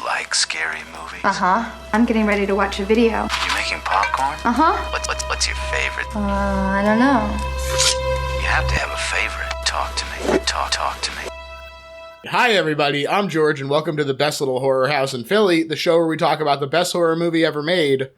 like scary movies? I'm getting ready to watch a video. You making popcorn? What's your favorite? I don't know. You have to have a favorite. Talk to me. Talk to me. Hi, everybody. I'm George, and welcome to the best little horror house in Philly, the show where we talk about the best horror movie ever made,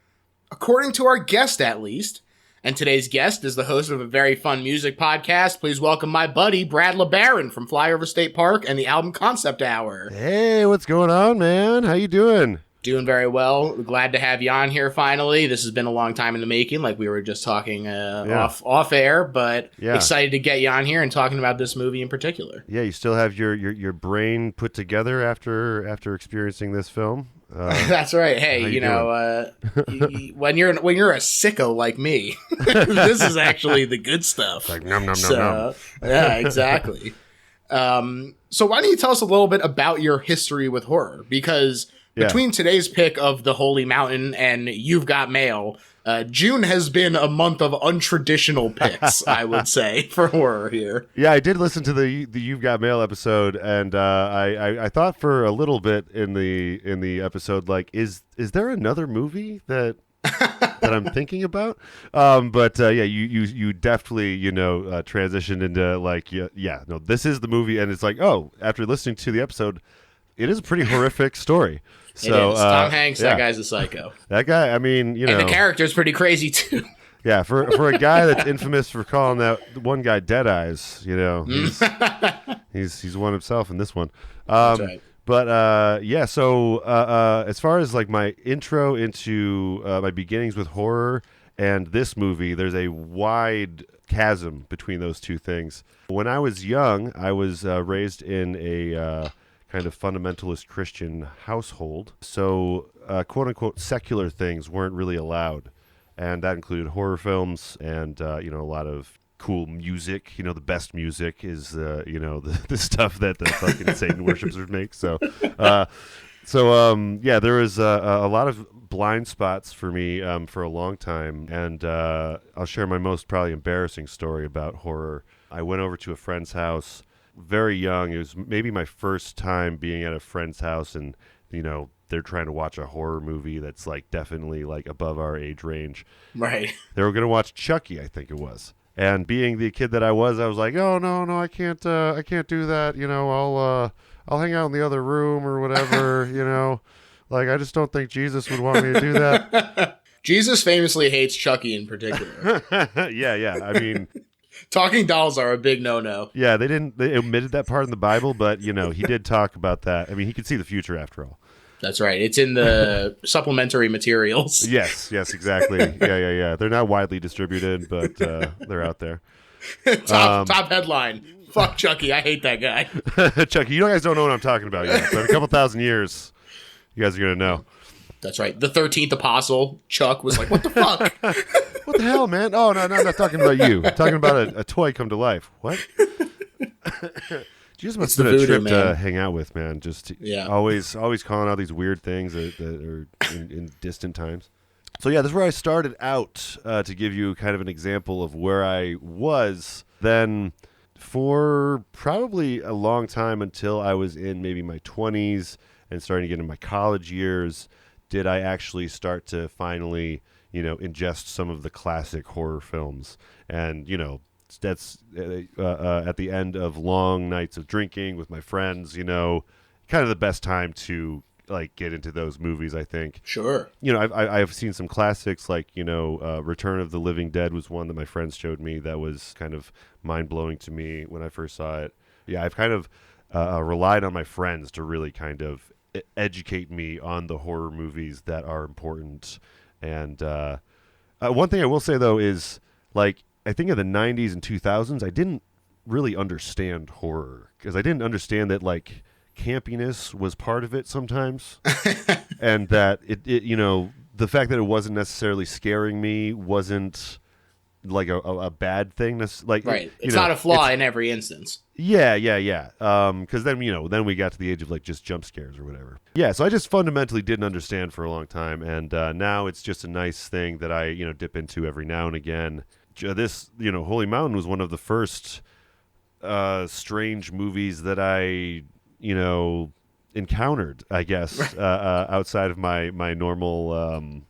according to our guest, at least. And today's guest is the host of a very fun music podcast. Please welcome my buddy, Brad LeBaron from Flyover State Park and the Album Concept Hour. Hey, what's going on, man? How you doing? Doing very well. Glad to have you on here finally. This has been a long time in the making, like we were just talking off air, but excited to get you on here and talking about this movie in particular. Yeah, you still have your brain put together after experiencing this film? That's right. Hey, you know, when you're a sicko like me, this is actually the good stuff. Like nom nom nom nom. Yeah, exactly. So why don't you tell us a little bit about your history with horror? Because between today's pick of The Holy Mountain and You've Got Mail, June has been a month of untraditional picks, I would say, for horror here. Yeah, I did listen to the You've Got Mail episode, and I thought for a little bit in the episode, like, is there another movie that I'm thinking about? But you definitely transitioned into like no, this is the movie, and it's like, oh, after listening to the episode, it is a pretty horrific story. So, it is. Tom Hanks, that guy's a psycho. That guy, I mean, and the character's pretty crazy too. Yeah, for a guy that's infamous for calling that one guy Dead Eyes, he's one himself in this one. That's right. But so as far as like my intro into my beginnings with horror and this movie, there's a wide chasm between those two things. When I was young, I was raised in a kind of fundamentalist Christian household, so quote unquote secular things weren't really allowed, and that included horror films and a lot of cool music. The best music is the stuff that the fucking Satan worshipers make. So there was a lot of blind spots for me for a long time, and I'll share my most probably embarrassing story about horror. I went over to a friend's house very young. It was maybe my first time being at a friend's house, and they're trying to watch a horror movie that's like definitely like above our age range. Right. They were going to watch Chucky, I think it was. And being the kid that I was like, oh no, I can't do that. I'll hang out in the other room or whatever. Like, I just don't think Jesus would want me to do that. Jesus famously hates Chucky in particular. Yeah. I mean, talking dolls are a big no-no. Yeah, they omitted that part in the Bible, but he did talk about that. I mean, he could see the future after all. That's right. It's in the supplementary materials. Yes, exactly. Yeah. They're not widely distributed, but they're out there. Top headline. Fuck Chucky. I hate that guy. Chucky, you guys don't know what I'm talking about yet. But in a couple thousand years, you guys are going to know. That's right. The 13th apostle, Chuck, was like, what the fuck? What the hell, man? Oh, no, I'm not talking about you. I'm talking about a toy come to life. What? Jesus must have been a trip to hang out with, man. Just always calling out these weird things that are in distant times. So this is where I started out to give you kind of an example of where I was then for probably a long time until I was in maybe my 20s and starting to get into my college years. Did I actually start to finally, ingest some of the classic horror films? And, that's at the end of long nights of drinking with my friends, kind of the best time to like get into those movies, I think. Sure. I've seen some classics like, Return of the Living Dead was one that my friends showed me that was kind of mind-blowing to me when I first saw it. Yeah, I've kind of relied on my friends to really kind of educate me on the horror movies that are important. And one thing I will say, though, is like I think in the 90s and 2000s, I didn't really understand horror because I didn't understand that like campiness was part of it sometimes. And that it the fact that it wasn't necessarily scaring me wasn't like a bad thing. Like, right. It's not a flaw in every instance. Yeah. Because then we got to the age of like just jump scares or whatever. Yeah. So I just fundamentally didn't understand for a long time, and now it's just a nice thing that I dip into every now and again. This Holy Mountain was one of the first strange movies that I encountered, I guess, outside of my normal,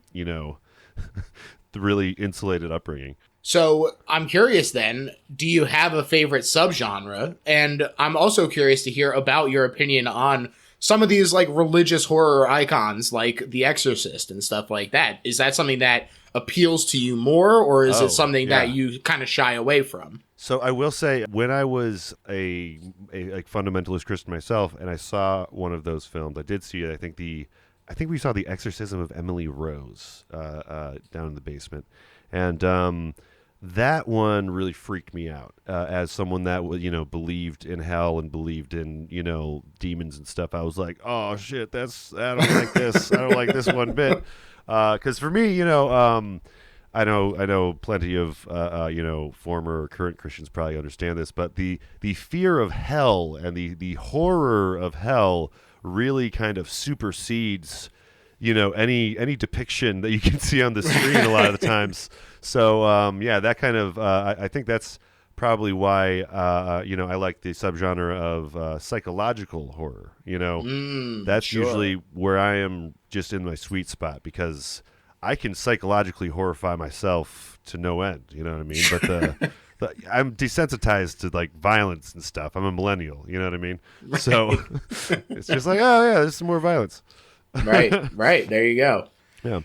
really insulated upbringing. So I'm curious then, do you have a favorite subgenre? And I'm also curious to hear about your opinion on some of these like religious horror icons like The Exorcist and stuff like that. Is that something that appeals to you more, or is it something that you kind of shy away from? So I will say, when I was a like fundamentalist Christian myself, and I saw one of those films, I did see it. I think we saw The Exorcism of Emily Rose down in the basement, and that one really freaked me out as someone that believed in hell and believed in demons and stuff. I was like, oh shit, I don't like this. I don't like this one bit. Because for me, I know plenty of former or current Christians probably understand this, but the fear of hell and the horror of hell really kind of supersedes any depiction that you can see on the screen a lot of the times. So that kind of I think that's probably why I like the subgenre of psychological horror. That's usually where I am just in my sweet spot, because I can psychologically horrify myself to no end. You know what I mean? But I'm desensitized to like violence and stuff. I'm a millennial. You know what I mean? Right. So it's just like, oh yeah, there's some more violence. Right. There you go. Yeah.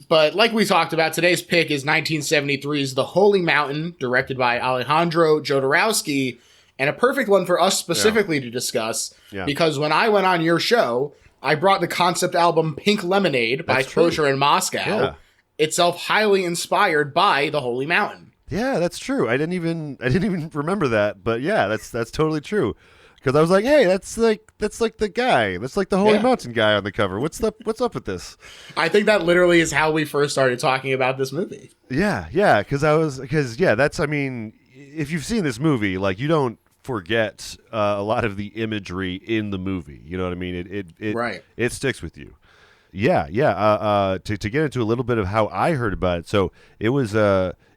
But like we talked about, today's pick is 1973's The Holy Mountain, directed by Alejandro Jodorowsky, and a perfect one for us specifically to discuss, because when I went on your show, I brought the concept album Pink Lemonade by Kosher in Moscow, itself highly inspired by The Holy Mountain. Yeah, that's true. I didn't even remember that, but yeah, that's totally true. Because I was like, hey, that's like the guy. That's like the Holy Mountain guy on the cover. What's up with this? I think that literally is how we first started talking about this movie. Yeah. Because that's, I mean, if you've seen this movie, like, you don't forget a lot of the imagery in the movie. You know what I mean? It sticks with you. Yeah. To get into a little bit of how I heard about it. So it was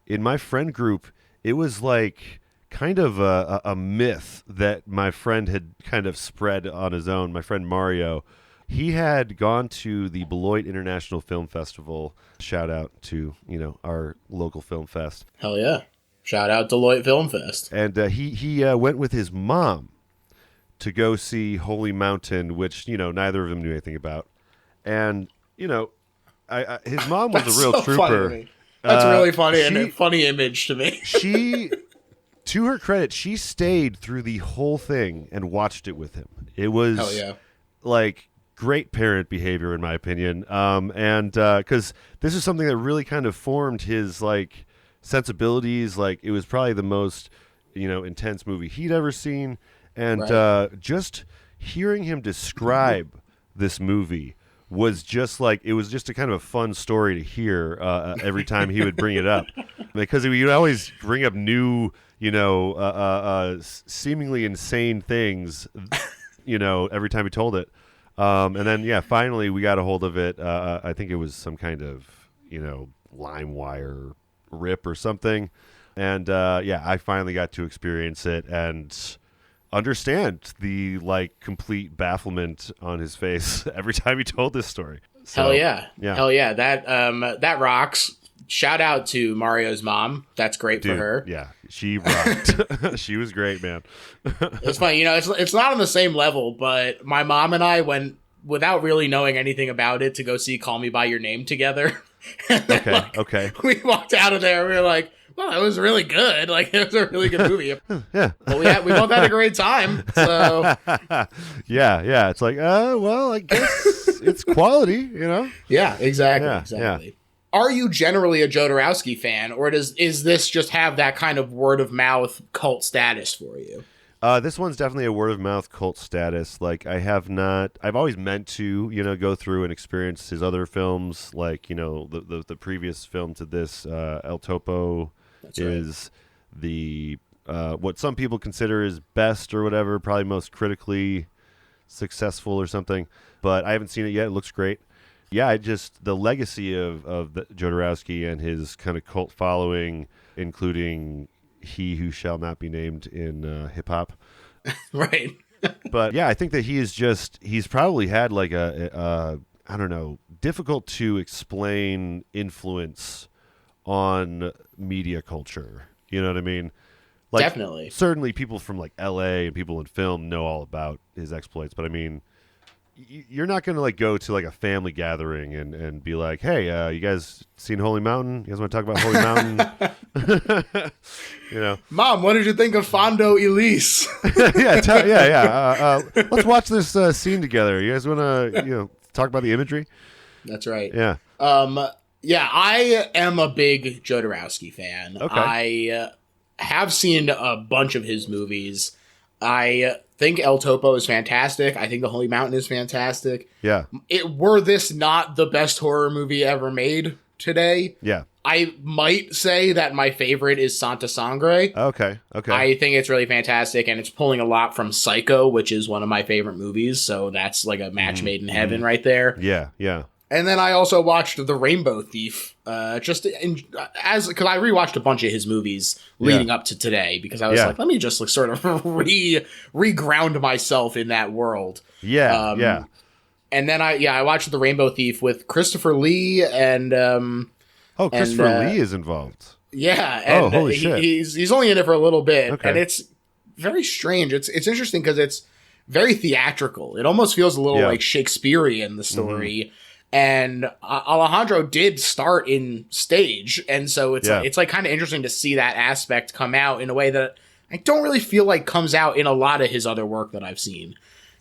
in my friend group. It was like kind of a myth that my friend had kind of spread on his own. My friend Mario, he had gone to the Beloit International Film Festival. Shout out to our local film fest. Hell yeah! Shout out Beloit Film Fest. And he went with his mom to go see Holy Mountain, which neither of them knew anything about. And his mom was a real trooper. That's really funny and a funny image to me. To her credit, she stayed through the whole thing and watched it with him. It was like great parent behavior, in my opinion. And because this is something that really kind of formed his like sensibilities. Like, it was probably the most intense movie he'd ever seen. And just hearing him describe this movie was just like, it was just a kind of a fun story to hear every time he would bring it up, because he would always bring up new seemingly insane things, every time he told it. And then, finally we got a hold of it. I think it was some kind of, LimeWire rip or something. And, I finally got to experience it and understand the, like, complete bafflement on his face every time he told this story. So, Hell yeah. Hell yeah. That rocks. Shout out to Mario's mom. That's great for her. Yeah, she rocked. She was great, man. It's funny, it's not on the same level, but my mom and I went without really knowing anything about it to go see Call Me by Your Name together. Okay. We walked out of there. We were like, well, it was really good. Like, it was a really good movie. Yeah. But we both had a great time. So yeah. It's like, well, I guess it's quality, Yeah, exactly. Yeah. Are you generally a Jodorowsky fan, or is this just have that kind of word of mouth cult status for you? This one's definitely a word of mouth cult status. Like, I've always meant to, go through and experience his other films. Like, the previous film to this, El Topo, is the what some people consider his best or whatever, probably most critically successful or something. But I haven't seen it yet. It looks great. Yeah, the legacy of the Jodorowsky and his kind of cult following, including He Who Shall Not Be Named in hip hop. Right. But yeah, I think that he's probably had like I don't know, difficult to explain influence on media culture. You know what I mean? Like, Definitely. Certainly people from like LA and people in film know all about his exploits, but I mean, you're not going to like go to like a family gathering and be like, hey, you guys seen Holy Mountain? You guys want to talk about Holy Mountain? You know, Mom, what did you think of Fondo Elise? yeah. Let's watch this scene together. You guys want to, talk about the imagery? That's right. Yeah. Yeah, I am a big Jodorowsky fan. Okay. I have seen a bunch of his movies. I think El Topo is fantastic. I think The Holy Mountain is fantastic. Yeah. Were this not the best horror movie ever made today, Yeah. I might say that my favorite is Santa Sangre. Okay. I think it's really fantastic, and it's pulling a lot from Psycho, which is one of my favorite movies, so that's like a match made in heaven right there. Yeah. And then I also watched The Rainbow Thief, because I rewatched a bunch of his movies leading up to today, because I was like, let me just sort of re-ground myself in that world. Yeah. And then I watched The Rainbow Thief with Christopher Lee and Christopher Lee is involved. Yeah, and holy shit. He's only in it for a little bit, Okay. and it's very strange. It's interesting because it's very theatrical. It almost feels a little like Shakespearean, the story. And Alejandro did start in stage, and so it's like kind of interesting to see that aspect come out in a way that I don't really feel like comes out in a lot of his other work that I've seen.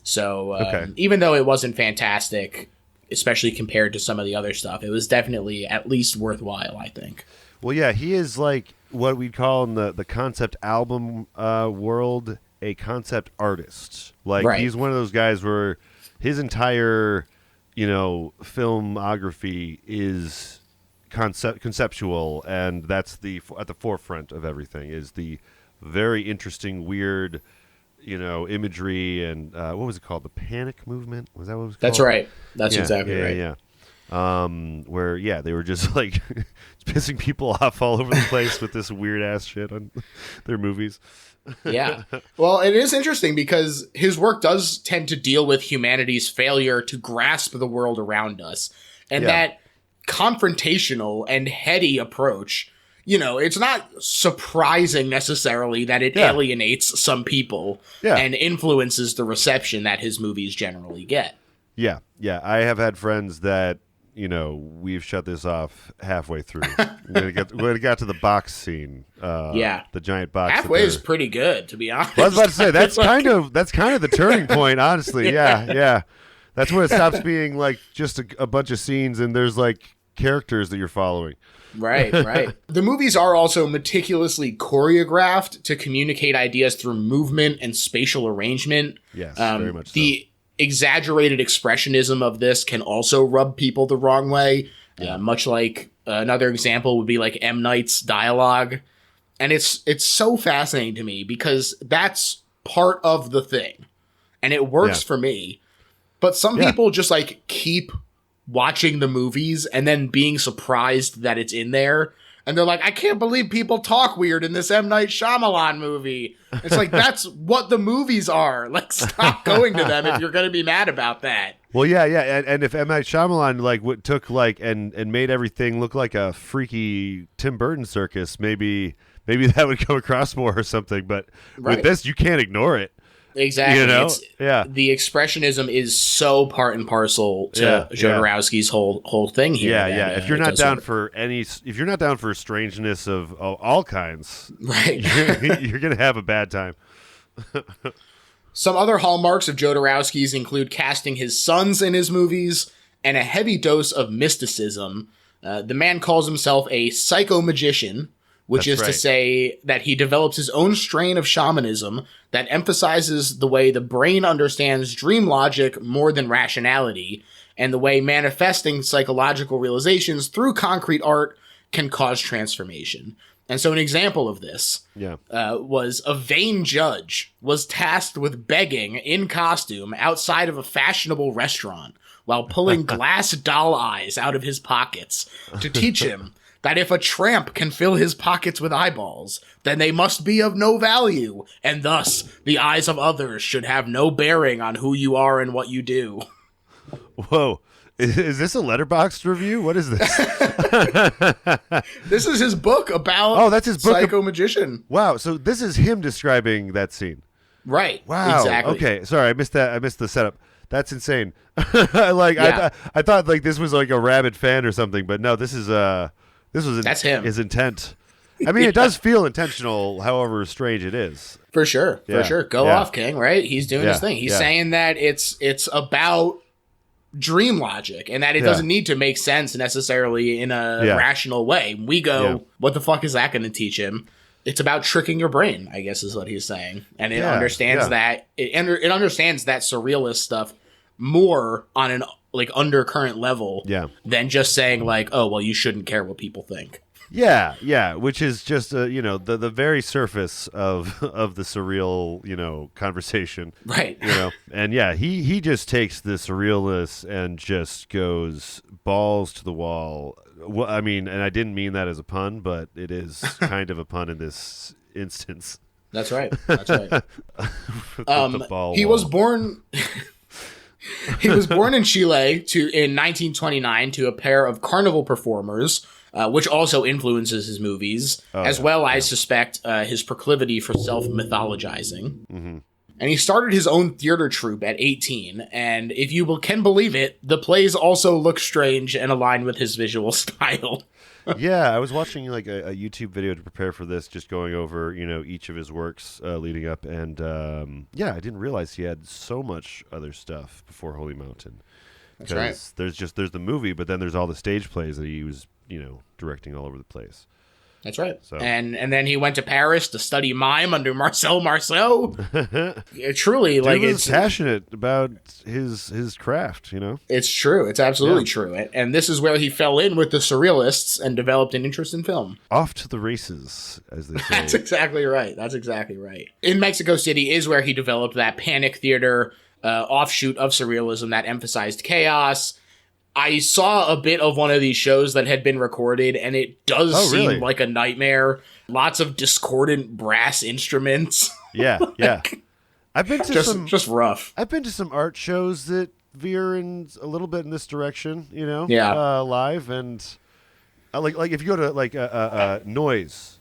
So even though it wasn't fantastic, especially compared to some of the other stuff, it was definitely at least worthwhile, I think. Well, yeah, he is like what we'd call in the concept album world a concept artist. Like he's one of those guys where his entire filmography is conceptual, and that's at the forefront of everything is the very interesting, weird, imagery and what was it called? The Panic Movement? Was that what it was called? That's right. That's exactly right. Yeah. Where they were just like pissing people off all over the place with this weird ass shit on their movies. Yeah. Well, it is interesting because his work does tend to deal with humanity's failure to grasp the world around us. And that confrontational and heady approach, it's not surprising necessarily that it alienates some people and influences the reception that his movies generally get. Yeah. I have had friends that, we've shut this off halfway through. when it got to the box scene. The giant box. Halfway is pretty good, to be honest. Well, I was about to say that's kind of the turning point, honestly. Yeah. That's when it stops being like just a bunch of scenes and there's like characters that you're following. Right. The movies are also meticulously choreographed to communicate ideas through movement and spatial arrangement. Yes, very much so. The exaggerated expressionism of this can also rub people the wrong way, much like another example would be like M. Night's dialogue. And it's so fascinating to me because that's part of the thing. And it works for me. But some people just like keep watching the movies and then being surprised that it's in there. And they're like, I can't believe people talk weird in this M. Night Shyamalan movie. It's like, that's what the movies are. Like, stop going to them if you're going to be mad about that. Well, yeah. And if M. Night Shyamalan like took like and made everything look like a freaky Tim Burton circus, maybe that would come across more or something. But with this, you can't ignore it. Exactly. The expressionism is so part and parcel to Jodorowsky's whole thing here. Yeah. If you're not down for strangeness of all kinds, right, you're gonna have a bad time. Some other hallmarks of Jodorowsky's include casting his sons in his movies and a heavy dose of mysticism. The man calls himself a psycho-magician, which is to say that he develops his own strain of shamanism that emphasizes the way the brain understands dream logic more than rationality, and the way manifesting psychological realizations through concrete art can cause transformation. And so an example of this was a vain judge was tasked with begging in costume outside of a fashionable restaurant while pulling glass doll eyes out of his pockets to teach him that if a tramp can fill his pockets with eyeballs, then they must be of no value, and thus the eyes of others should have no bearing on who you are and what you do. Whoa. Is this a Letterboxd review? What is this? This is his book about that's his book Psycho Magician. Wow, so this is him describing that scene. Right. Wow. Exactly. Okay, sorry, I missed that. I missed the setup. That's insane. I thought like this was like a rabid fan or something, but no, this was That's him. His intent. I mean, it does feel intentional, however strange it is. For sure. Yeah. For sure. Go off, King, right? He's doing his thing. He's Yeah. saying that it's about dream logic and that it doesn't need to make sense necessarily in a rational way. We go, what the fuck is that going to teach him? It's about tricking your brain, I guess is what he's saying. And it understands that it understands that surrealist stuff more on an like undercurrent level than just saying like, oh, well, you shouldn't care what people think. Yeah, which is just the very surface of the surreal conversation, right? And he just takes the surrealness and just goes balls to the wall. Well, I mean, and I didn't mean that as a pun, but it is kind of a pun in this instance. That's right. That's right. The ball he wall. was born. He was born in Chile in 1929 to a pair of carnival performers. Which also influences his movies, I suspect, his proclivity for self-mythologizing. Mm-hmm. And he started his own theater troupe at 18, and if you can believe it, the plays also look strange and align with his visual style. Yeah, I was watching like a YouTube video to prepare for this, just going over, each of his works leading up, and I didn't realize he had so much other stuff before Holy Mountain. That's right. There's the movie, but then there's all the stage plays that he was directing all over the place. That's right. So. And then he went to Paris to study mime under Marcel Marceau. Truly, like it's passionate about his craft, It's true. It's absolutely true. And this is where he fell in with the surrealists and developed an interest in film. Off to the races, as they say. That's exactly right. In Mexico City is where he developed that panic theater offshoot of surrealism that emphasized chaos. I saw a bit of one of these shows that had been recorded, and it does seem like a nightmare. Lots of discordant brass instruments. Yeah. I've been to just rough. I've been to some art shows that veer in a little bit in this direction, live, and like if you go to like noise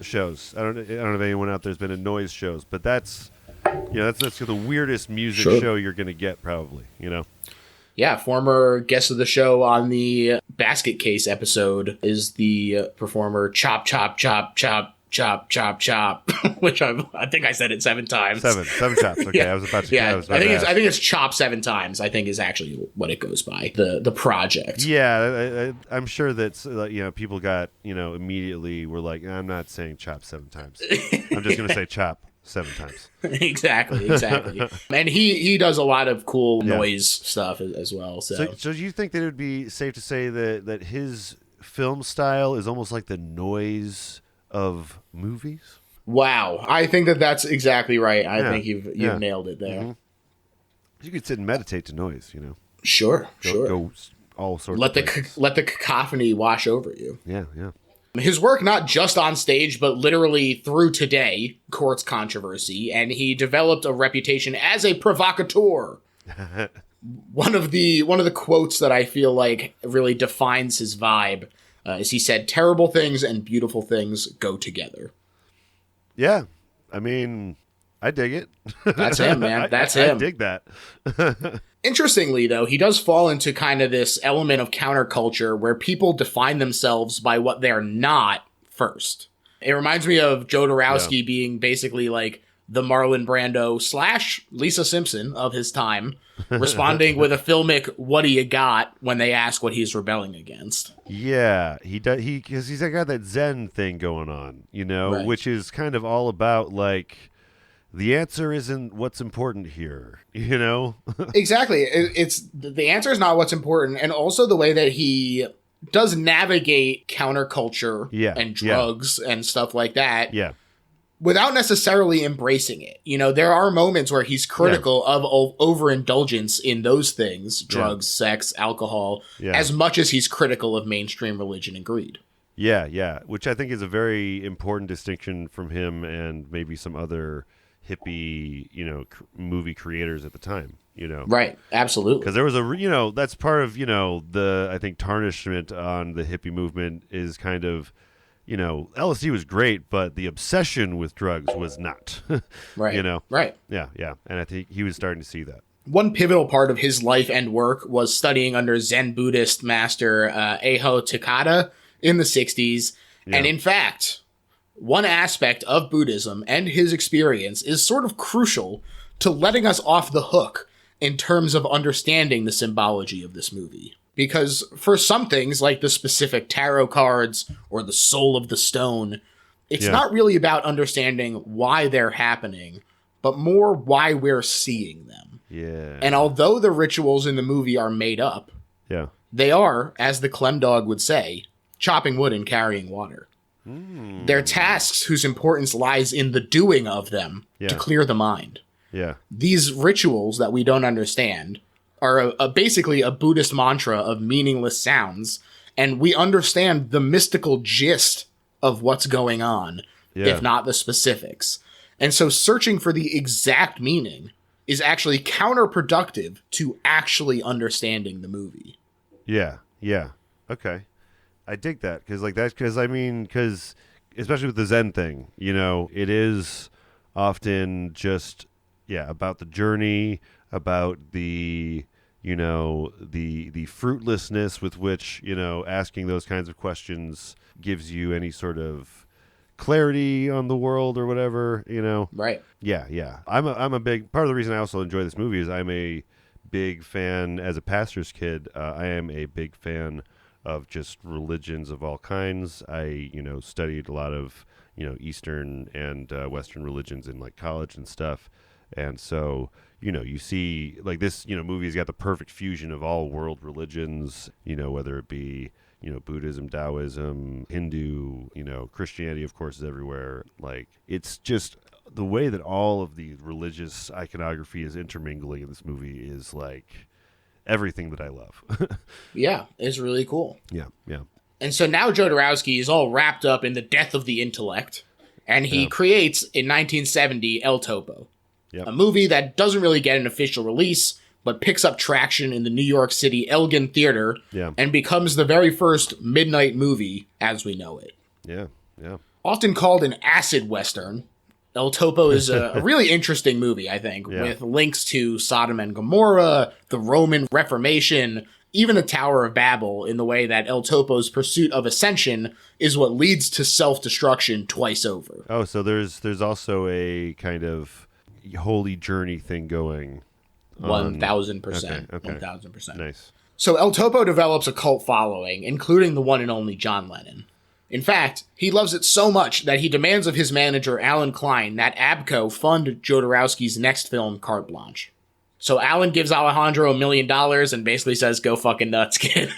shows. I don't know if anyone out there's been in noise shows, but that's the weirdest music show you're going to get, probably. Yeah, former guest of the show on the Basket Case episode is the performer Chop Chop Chop Chop Chop Chop Chop, which I think I said it 7 times. Seven chops. Okay, yeah. I was about to. Yeah, I think it's Chop 7 times. I think is actually what it goes by. The project. Yeah, I'm sure that people got immediately were like, I'm not saying chop 7 times. I'm just going to say chop 7 times. Exactly. And he does a lot of cool noise stuff as well. So do you think that it would be safe to say that his film style is almost like the noise of movies? Wow. I think that's exactly right. I think you've nailed it there. Mm-hmm. You could sit and meditate to noise, Sure. Go all sorts let of places. Let the cacophony wash over you. Yeah. His work, not just on stage, but literally through today, courts controversy, and he developed a reputation as a provocateur. One of the quotes that I feel like really defines his vibe is he said, "Terrible things and beautiful things go together." Yeah, I mean, I dig it. That's him, man. That's him. I dig that. Interestingly, though, he does fall into kind of this element of counterculture where people define themselves by what they're not first. It reminds me of Jodorowsky being basically like the Marlon Brando / Lisa Simpson of his time, responding with a filmic "What do you got?" when they ask what he's rebelling against. Yeah, he does. Because he's got that Zen thing going on, Right. which is kind of all about like, the answer isn't what's important here, Exactly. It's the answer is not what's important, and also the way that he does navigate counterculture and drugs and stuff like that. Yeah. Without necessarily embracing it. There are moments where he's critical of overindulgence in those things, drugs, sex, alcohol, as much as he's critical of mainstream religion and greed. Yeah, yeah, which I think is a very important distinction from him and maybe some other hippie, movie creators at the time, Right. Absolutely. Because there was that's part of, the, I think, tarnishment on the hippie movement is kind of, LSD was great, but the obsession with drugs was not, Right. Right. Yeah, yeah. And I think he was starting to see that. One pivotal part of his life and work was studying under Zen Buddhist master Eiho Takada in the 60s. Yeah. And in fact, one aspect of Buddhism and his experience is sort of crucial to letting us off the hook in terms of understanding the symbology of this movie. Because for some things, like the specific tarot cards or the soul of the stone, it's not really about understanding why they're happening, but more why we're seeing them. Yeah. And although the rituals in the movie are made up, they are, as the Clem Dog would say, chopping wood and carrying water. They're tasks whose importance lies in the doing of them to clear the mind. Yeah. These rituals that we don't understand are basically a Buddhist mantra of meaningless sounds, and we understand the mystical gist of what's going on, if not the specifics. And so searching for the exact meaning is actually counterproductive to actually understanding the movie. Yeah, yeah. Okay. I dig that, because especially with the Zen thing, it is often just, about the journey, about the, the fruitlessness with which, asking those kinds of questions gives you any sort of clarity on the world or whatever, Right. Yeah, yeah. I'm a big part of the reason I also enjoy this movie is I'm a big fan as a pastor's kid. I am a big fan of just religions of all kinds. I, studied a lot of, Eastern and Western religions in like college and stuff. And so, you see like this, movie's got the perfect fusion of all world religions, whether it be, Buddhism, Taoism, Hindu, Christianity, of course, is everywhere. Like, it's just the way that all of the religious iconography is intermingling in this movie is like everything that I love. Yeah, it's really cool. Yeah, yeah. And so now Jodorowsky is all wrapped up in the death of the intellect, and he creates, in 1970, El Topo, a movie that doesn't really get an official release, but picks up traction in the New York City Elgin Theater, and becomes the very first midnight movie as we know it. Yeah, yeah. Often called an acid western, El Topo is a really interesting movie, I think, with links to Sodom and Gomorrah, the Roman Reformation, even the Tower of Babel, in the way that El Topo's pursuit of ascension is what leads to self-destruction twice over. Oh, so there's also a kind of holy journey thing going. 1,000%. Okay. 1,000%. Nice. So El Topo develops a cult following, including the one and only John Lennon. In fact, he loves it so much that he demands of his manager, Alan Klein, that ABKCO fund Jodorowsky's next film, carte blanche. So Alan gives Alejandro $1 million and basically says, go fucking nuts, kid.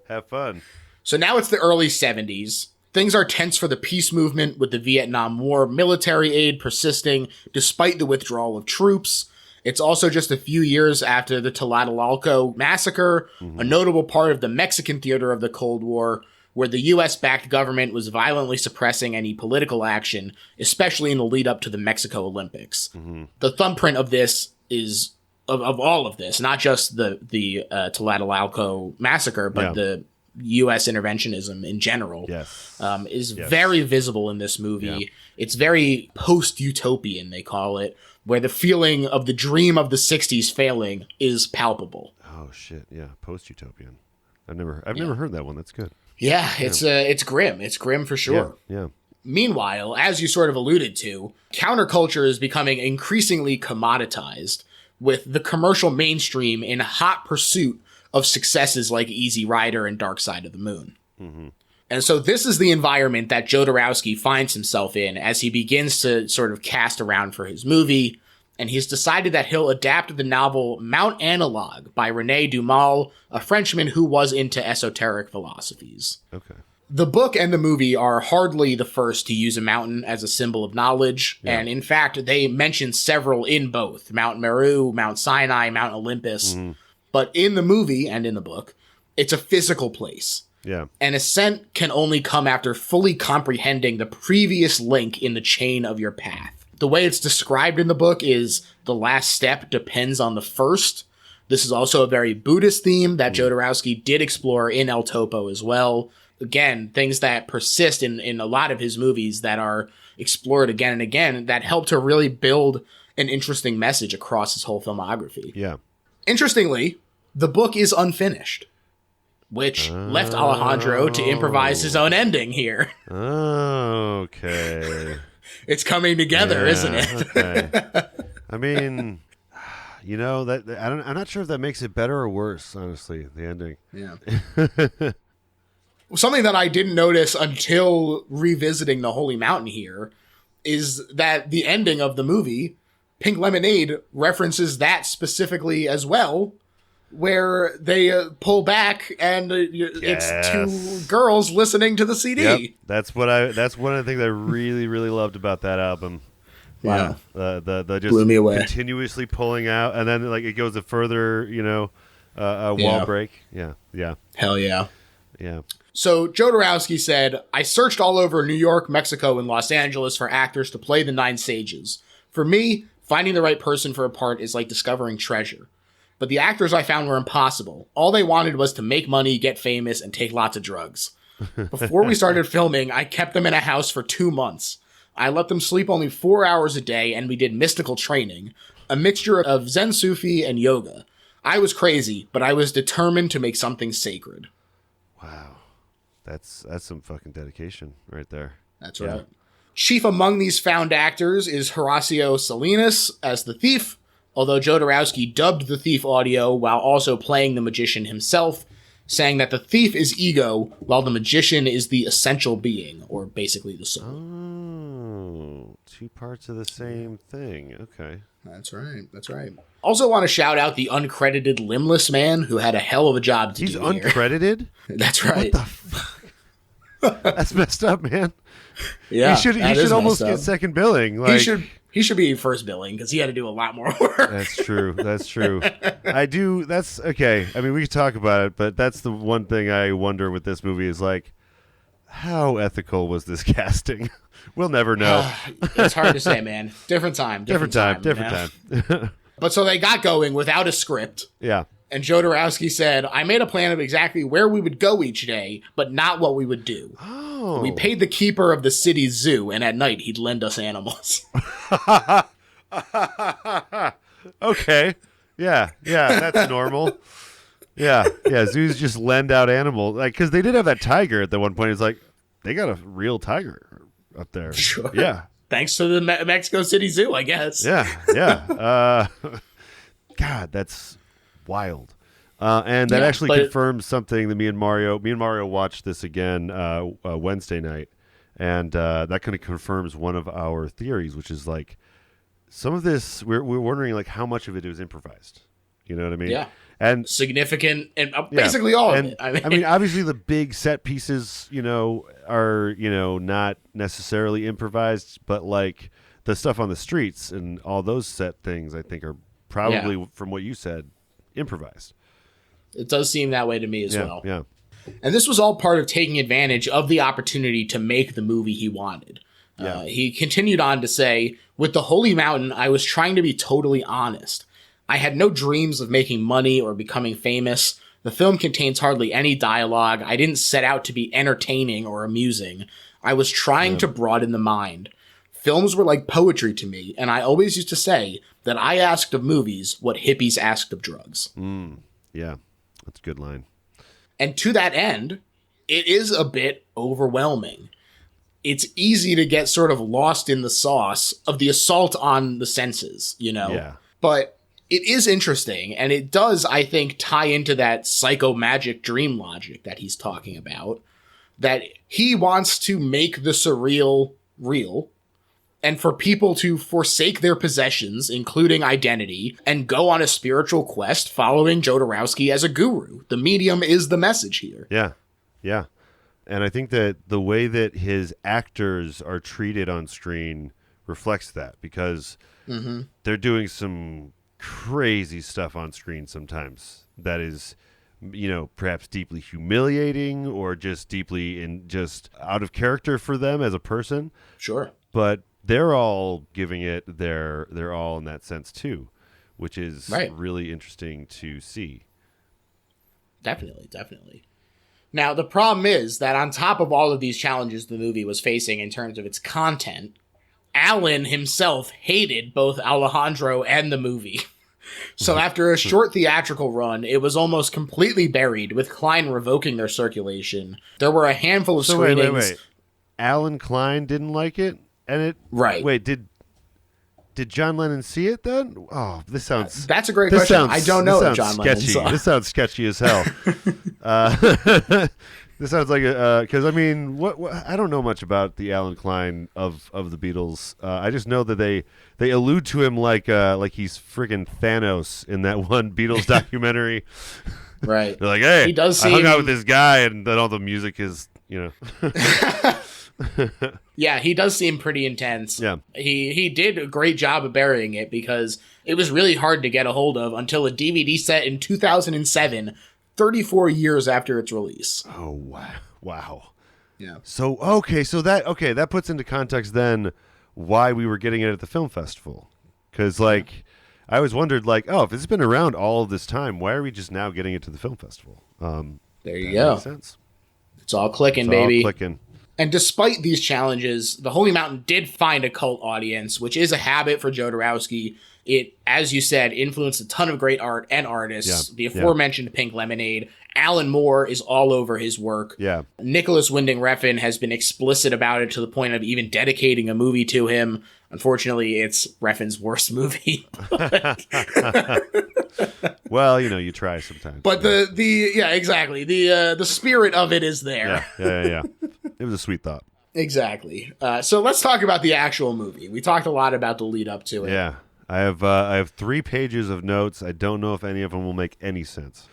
Have fun. So now it's the early 70s. Things are tense for the peace movement with the Vietnam War military aid persisting despite the withdrawal of troops. It's also just a few years after the Tlatelolco massacre, a notable part of the Mexican theater of the Cold War, where the U.S.-backed government was violently suppressing any political action, especially in the lead-up to the Mexico Olympics. The thumbprint of this is, of all of this, not just the Tlatelolco massacre, but the U.S. interventionism in general, is very visible in this movie. Yeah. It's very post-utopian, they call it, where the feeling of the dream of the 60s failing is palpable. Oh, shit, yeah, post-utopian. I've never heard that one. That's good. Yeah, it's grim. It's grim for sure. Yeah. Meanwhile, as you sort of alluded to, counterculture is becoming increasingly commoditized, with the commercial mainstream in hot pursuit of successes like Easy Rider and Dark Side of the Moon. And so this is the environment that Jodorowsky finds himself in as he begins to sort of cast around for his movie, and he's decided that he'll adapt the novel Mount Analog by René Dumas, a Frenchman who was into esoteric philosophies. Okay. The book and the movie are hardly the first to use a mountain as a symbol of knowledge, and in fact, they mention several in both, Mount Meru, Mount Sinai, Mount Olympus. But in the movie and in the book, it's a physical place. Yeah. And ascent can only come after fully comprehending the previous link in the chain of your path. The way it's described in the book is the last step depends on the first. This is also a very Buddhist theme that Jodorowsky did explore in El Topo as well. Again, things that persist in a lot of his movies that are explored again and again that help to really build an interesting message across his whole filmography. Yeah. Interestingly, the book is unfinished, which left Alejandro to improvise his own ending here. Okay. It's coming together, isn't it? Okay. I mean, you know, I'm not sure if that makes it better or worse, honestly, the ending. Yeah. Something that I didn't notice until revisiting the Holy Mountain here is that the ending of the movie, Pink Lemonade, references that specifically as well, where they pull back and it's two girls listening to the CD. Yep. That's one of the things I really, really loved about that album. Wow. The just blew me away. Continuously pulling out, and then like it goes a further, wall break. Yeah. Yeah. Hell yeah. Yeah. So Jodorowsky said, I searched all over New York, Mexico, and Los Angeles for actors to play the Nine Sages. For me, finding the right person for a part is like discovering treasure. But the actors I found were impossible. All they wanted was to make money, get famous, and take lots of drugs. Before we started filming, I kept them in a house for 2 months. I let them sleep only 4 hours a day, and we did mystical training, a mixture of Zen Sufi and yoga. I was crazy, but I was determined to make something sacred. Wow. That's some fucking dedication right there. That's right. Chief among these found actors is Horacio Salinas as the thief, although Jodorowsky dubbed the thief audio while also playing the magician himself, saying that the thief is ego, while the magician is the essential being, or basically the soul. Oh, two parts of the same thing. Okay. That's right. That's right. Also want to shout out the uncredited limbless man who had a hell of a job to do. He's here. Uncredited? That's right. What the fuck? That's messed up, man. Yeah, he should almost get second billing. Like, he should be first billing because he had to do a lot more work. That's true. That's true. That's okay. I mean, we could talk about it, but that's the one thing I wonder with this movie is like, how ethical was this casting? We'll never know. It's hard to say, man. Different time. But so they got going without a script. Yeah. And Jodorowsky said, I made a plan of exactly where we would go each day, but not what we would do. Oh. We paid the keeper of the city's zoo, and at night he'd lend us animals. Okay. Yeah, that's normal. Yeah, zoos just lend out animals. Like, because they did have that tiger at the one point. It's like, they got a real tiger up there. Sure. Yeah. Thanks to the Mexico City Zoo, I guess. Yeah. God, that's wild. And that actually confirms something that me and Mario watched this again Wednesday night, and that kind of confirms one of our theories, which is like some of this we're wondering like how much of it was improvised. You know what I mean? Yeah. And significant, and basically all of it. I mean, obviously the big set pieces, are not necessarily improvised, but like the stuff on the streets and all those set things, I think are probably from what you said, improvised. It does seem that way to me as well. Yeah. And this was all part of taking advantage of the opportunity to make the movie he wanted. Yeah. He continued on to say, with the Holy Mountain, I was trying to be totally honest. I had no dreams of making money or becoming famous. The film contains hardly any dialogue. I didn't set out to be entertaining or amusing. I was trying to broaden the mind. Films were like poetry to me, and I always used to say that I asked of movies what hippies asked of drugs. Yeah, that's a good line. And to that end, it is a bit overwhelming. It's easy to get sort of lost in the sauce of the assault on the senses, Yeah. But it is interesting, and it does, I think, tie into that psychomagic dream logic that he's talking about, that he wants to make the surreal real, and for people to forsake their possessions, including identity, and go on a spiritual quest following Jodorowsky as a guru. The medium is the message here. Yeah. And I think that the way that his actors are treated on screen reflects that, because they're doing some crazy stuff on screen sometimes that is perhaps deeply humiliating or just deeply just out of character for them as a person. Sure. But they're all giving it their all in that sense too, which is really interesting to see. Definitely. Now, the problem is that on top of all of these challenges the movie was facing in terms of its content, Alan himself hated both Alejandro and the movie. So after a short theatrical run, it was almost completely buried, with Klein revoking their circulation. There were a handful of screenings. Wait. Alan Klein didn't like it? And it... Right. Wait, did John Lennon see it then? Oh, this sounds... That's a great question. I don't know if John Lennon saw. This sounds sketchy as hell. This sounds like a... Because, I mean, what I don't know much about the Alan Klein of the Beatles. I just know that they allude to him like he's friggin' Thanos in that one Beatles documentary. Right. They're like, hey, he does I hung out with this guy, and then all the music is, Yeah, he does seem pretty intense. Yeah. He did a great job of burying it because it was really hard to get a hold of until a DVD set in 2007, 34 years after its release. Oh, wow. Yeah. So, that puts into context then why we were getting it at the film festival. Because, I always wondered, if it's been around all of this time, why are we just now getting it to the film festival? There you go. Makes sense. It's all clicking, It's baby. all clicking. And despite these challenges, The Holy Mountain did find a cult audience, which is a habit for Jodorowsky. It, as you said, influenced a ton of great art and artists. Yeah, The aforementioned Pink Lemonade. Alan Moore is all over his work. Yeah. Nicholas Winding Refn has been explicit about it to the point of even dedicating a movie to him. Unfortunately, it's Refn's worst movie. Well, you try sometimes. But exactly. The spirit of it is there. Yeah. It was a sweet thought. Exactly. So let's talk about the actual movie. We talked a lot about the lead up to it. Yeah. I have 3 pages of notes. I don't know if any of them will make any sense.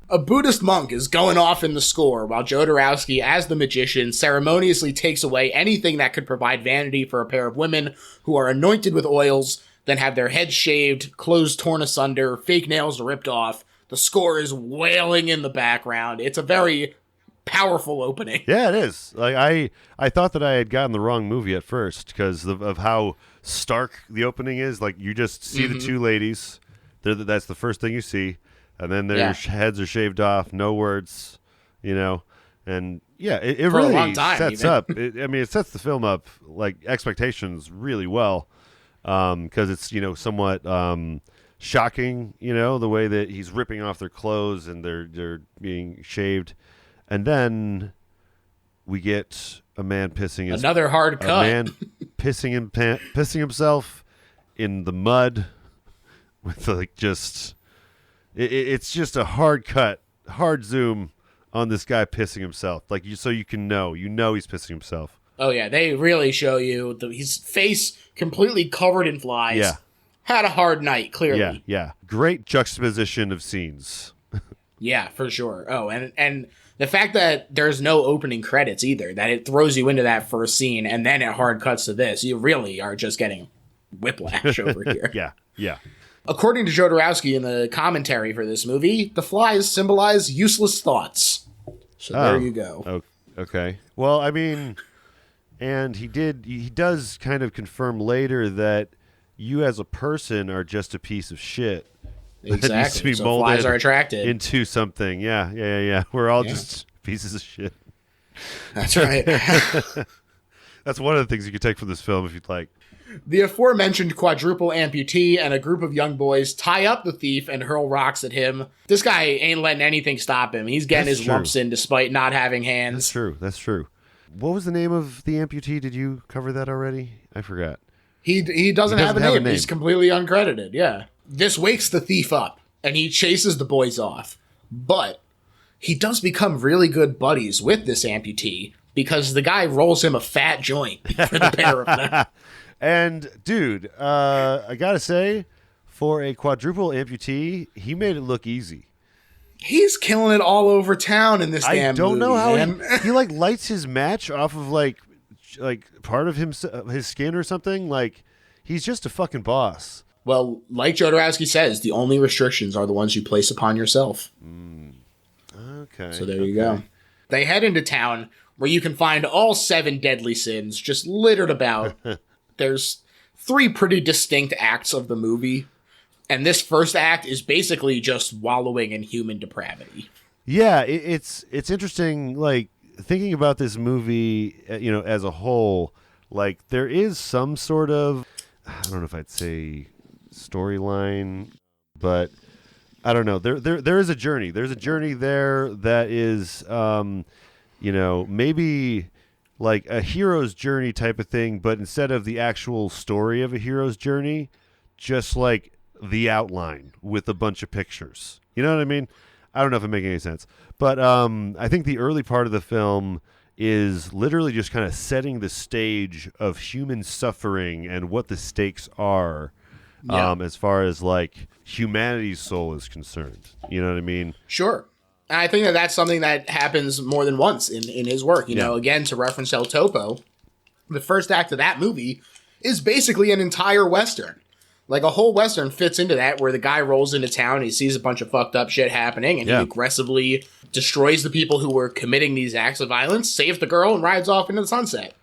A Buddhist monk is going off in the score while Jodorowsky, as the magician, ceremoniously takes away anything that could provide vanity for a pair of women who are anointed with oils, then have their heads shaved, clothes torn asunder, fake nails ripped off. The score is wailing in the background. It's a very powerful opening. Yeah, it is. I thought that I had gotten the wrong movie at first because of how stark the opening is. You just see the two ladies. That's the first thing you see. And then their heads are shaved off, no words, and it For really a long time, sets up. It sets the film up expectations really well, because it's somewhat shocking, the way that he's ripping off their clothes and they're being shaved, and then we get a man pissing another hard cut. A man pissing himself in the mud with just. It's just a hard cut, hard zoom on this guy pissing himself. So you can know he's pissing himself. Oh yeah, they really show you his face completely covered in flies. Yeah. Had a hard night, clearly. Yeah. Great juxtaposition of scenes. Yeah, for sure. Oh, and the fact that there's no opening credits either, that it throws you into that first scene and then it hard cuts to this, you really are just getting whiplash over here. Yeah. According to Jodorowsky in the commentary for this movie, the flies symbolize useless thoughts. So there you go. Okay. Well, and he does kind of confirm later that you as a person are just a piece of shit. Exactly. That needs to be so molded flies are attracted into something. Yeah. We're all just pieces of shit. That's right. That's one of the things you could take from this film if you'd like. The aforementioned quadruple amputee and a group of young boys tie up the thief and hurl rocks at him. This guy ain't letting anything stop him. He's getting his lumps in despite not having hands. That's true. What was the name of the amputee? Did you cover that already? I forgot. He doesn't have a name. He's completely uncredited, yeah. This wakes the thief up, and he chases the boys off. But he does become really good buddies with this amputee because the guy rolls him a fat joint for the pair of them. And, dude, I gotta say, for a quadruple amputee, he made it look easy. He's killing it all over town in this damn movie. I don't know how he lights his match off of part of his skin or something. He's just a fucking boss. Well, like Jodorowsky says, the only restrictions are the ones you place upon yourself. Okay. So there you go. They head into town where you can find all 7 deadly sins just littered about. There's 3 pretty distinct acts of the movie. And this first act is basically just wallowing in human depravity. Yeah, it's interesting, like, thinking about this movie, as a whole, like, there is some sort of, I don't know if I'd say storyline, but I don't know. There is a journey. There's a journey there that is, maybe like a hero's journey type of thing, but instead of the actual story of a hero's journey, just like the outline with a bunch of pictures. You know what I mean? I don't know if I'm making any sense, but I think the early part of the film is literally just kind of setting the stage of human suffering and what the stakes are, as far as like humanity's soul is concerned. You know what I mean? Sure. And I think that that's something that happens more than once in his work. You know, again, to reference El Topo, the first act of that movie is basically an entire Western. Like, a whole Western fits into that, where the guy rolls into town, he sees a bunch of fucked up shit happening, and he aggressively destroys the people who were committing these acts of violence, saves the girl, and rides off into the sunset.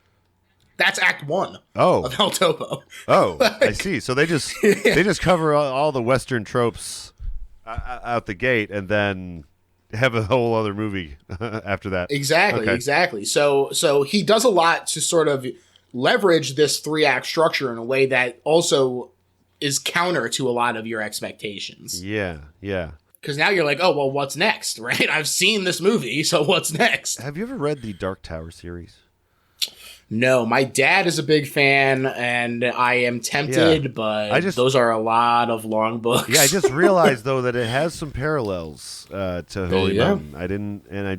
That's Act 1 of El Topo. Oh, I see. So they just cover all the Western tropes out the gate, and then have a whole other movie after that. Exactly. So he does a lot to sort of leverage this 3-act structure in a way that also is counter to a lot of your expectations. Yeah. Because now you're like, oh, well, what's next, right? I've seen this movie, so what's next? Have you ever read the Dark Tower series? No, my dad is a big fan, and I am tempted, but those are a lot of long books. Yeah, I just realized, though, that it has some parallels to Holy Mountain.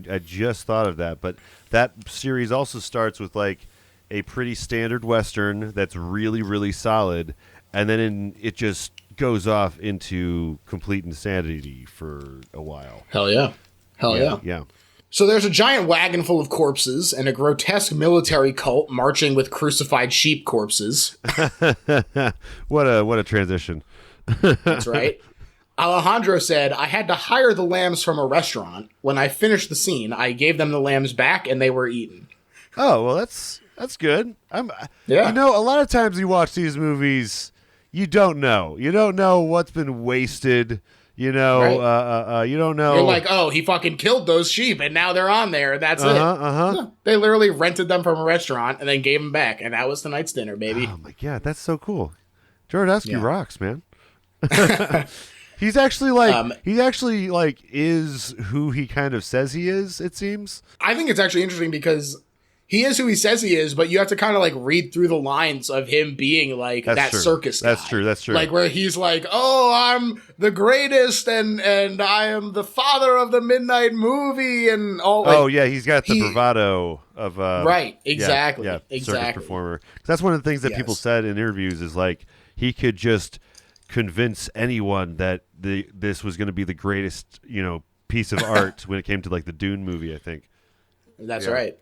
I just thought of that. But that series also starts with, like, a pretty standard Western that's really, really solid, and then it just goes off into complete insanity for a while. Hell yeah. Yeah. So there's a giant wagon full of corpses and a grotesque military cult marching with crucified sheep corpses. What a transition. That's right. Alejandro said, I had to hire the lambs from a restaurant. When I finished the scene, I gave them the lambs back and they were eaten. Oh, well, that's good. A lot of times you watch these movies, you don't know. You don't know what's been wasted. You know, right. You don't know. You're like, oh, he fucking killed those sheep, and now they're on there. That's it. No, they literally rented them from a restaurant and then gave them back, and that was tonight's dinner, baby. Oh my god, that's so cool. Jodorowsky rocks, man. He's actually like, is who he kind of says he is. It seems. I think it's actually interesting because he is who he says he is, but you have to kind of like read through the lines of him being like circus guy. That's true. Like where he's like, oh, I'm the greatest and I am the father of the midnight movie and all. Like, he's got the bravado of right. Exactly. Circus performer. That's one of the things that people said in interviews is like he could just convince anyone that this was going to be the greatest, piece of art when it came to like the Dune movie, I think. That's right.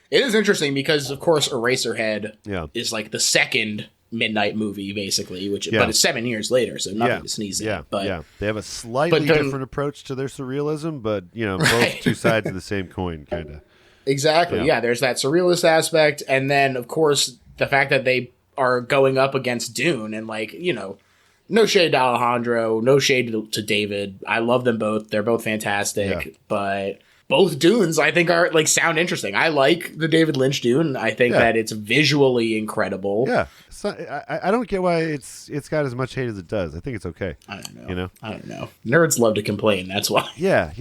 It is interesting because, of course, Eraserhead is like the second midnight movie, basically, but it's 7 years later, so nothing to sneeze at. But they have a slightly different approach to their surrealism, but both two sides of the same coin, kind of. Exactly. Yeah, there's that surrealist aspect, and then, of course, the fact that they are going up against Dune, and no shade to Alejandro, no shade to David. I love them both; they're both fantastic, but both Dunes, I think, are sound interesting. I like the David Lynch Dune. I think that it's visually incredible. Yeah, I don't get why it's got as much hate as it does. I think it's okay. I don't know. I don't know. Nerds love to complain. That's why. Yeah.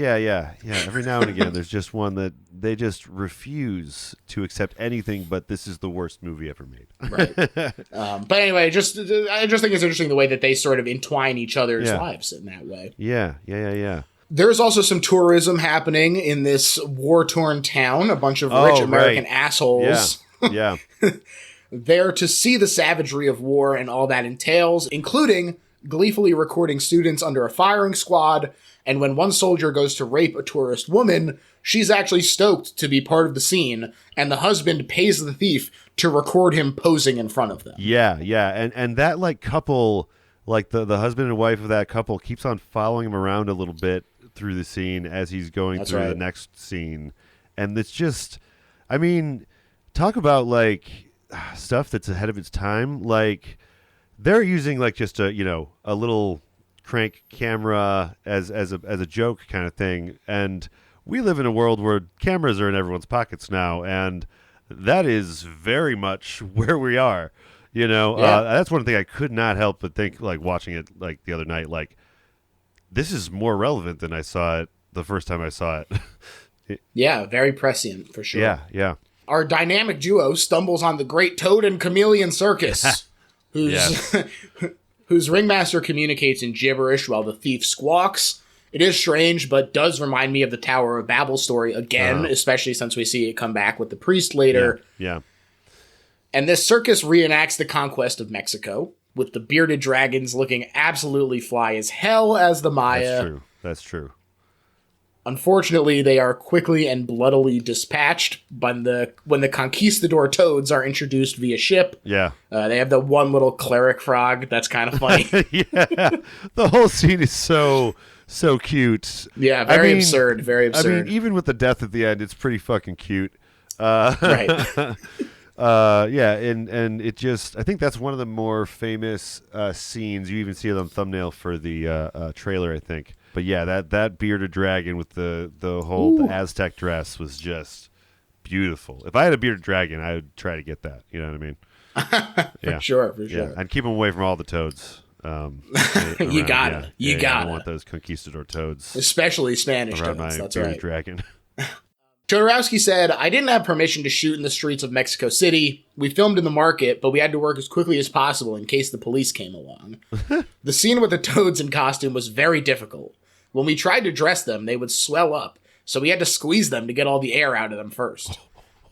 Every now and again, there's just one that they just refuse to accept anything. But this is the worst movie ever made. Right. But anyway, I just think it's interesting the way that they sort of entwine each other's lives in that way. Yeah. There's also some tourism happening in this war-torn town. A bunch of rich American assholes. Yeah. There to see the savagery of war and all that entails, including gleefully recording students under a firing squad. And when one soldier goes to rape a tourist woman, she's actually stoked to be part of the scene. And the husband pays the thief to record him posing in front of them. Yeah. And that couple like the husband and wife of that couple keeps on following him around a little bit through the scene as he's going through the next scene. And it's just, I mean, talk about like stuff that's ahead of its time. Like they're using like just a little crank camera as a joke kind of thing. And we live in a world where cameras are in everyone's pockets now. And that is very much where we are. That's one thing I could not help but think, like watching it like the other night, like this is more relevant than I saw it the first time I saw it. Yeah, very prescient for sure. Yeah. Our dynamic duo stumbles on the Great Toad and Chameleon Circus, whose ringmaster communicates in gibberish while the thief squawks. It is strange, but does remind me of the Tower of Babel story again, especially since we see it come back with the priest later. Yeah. And this circus reenacts the conquest of Mexico, with the bearded dragons looking absolutely fly as hell as the Maya. That's true. Unfortunately, they are quickly and bloodily dispatched when the conquistador toads are introduced via ship. Yeah. They have the one little cleric frog. That's kind of funny. Yeah. The whole scene is so cute. Yeah, very absurd. Very absurd. I mean, even with the death at the end, it's pretty fucking cute. Right. And it just, I think that's one of the more famous scenes. You even see it on thumbnail for the trailer, I think. But yeah, that bearded dragon with the whole Aztec dress was just beautiful. If I had a bearded dragon, I would try to get that. You know what I mean? For sure. Yeah, I'd keep them away from all the toads. You gotta. I don't want those conquistador toads, especially Spanish around toads. my That's bearded right. dragon. Jodorowsky said, "I didn't have permission to shoot in the streets of Mexico City. We filmed in the market, but we had to work as quickly as possible in case the police came along. The scene with the toads in costume was very difficult. When we tried to dress them, they would swell up, so we had to squeeze them to get all the air out of them first.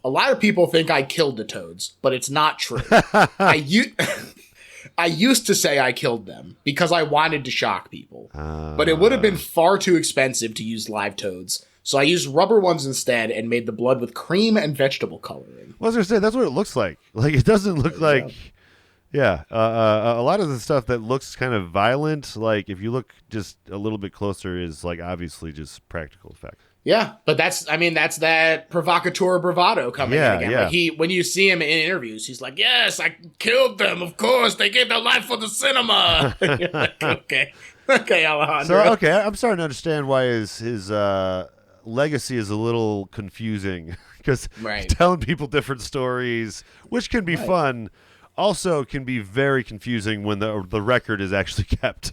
A lot of people think I killed the toads, but it's not true. I used to say I killed them because I wanted to shock people, but it would have been far too expensive to use live toads. So I used rubber ones instead and made the blood with cream and vegetable coloring." Well, I was going to say, that's what it looks like. Like, it doesn't look like... Yeah. A lot of the stuff that looks kind of violent, like, if you look just a little bit closer, is, like, obviously just practical effect. Yeah, but that's that provocateur bravado coming in again. Yeah. Like when you see him in interviews, he's like, "Yes, I killed them, of course. They gave their life for the cinema." You're like, okay, Alejandro. So, I'm starting to understand why his legacy is a little confusing, because telling people different stories, which can be fun, also can be very confusing when the record is actually kept.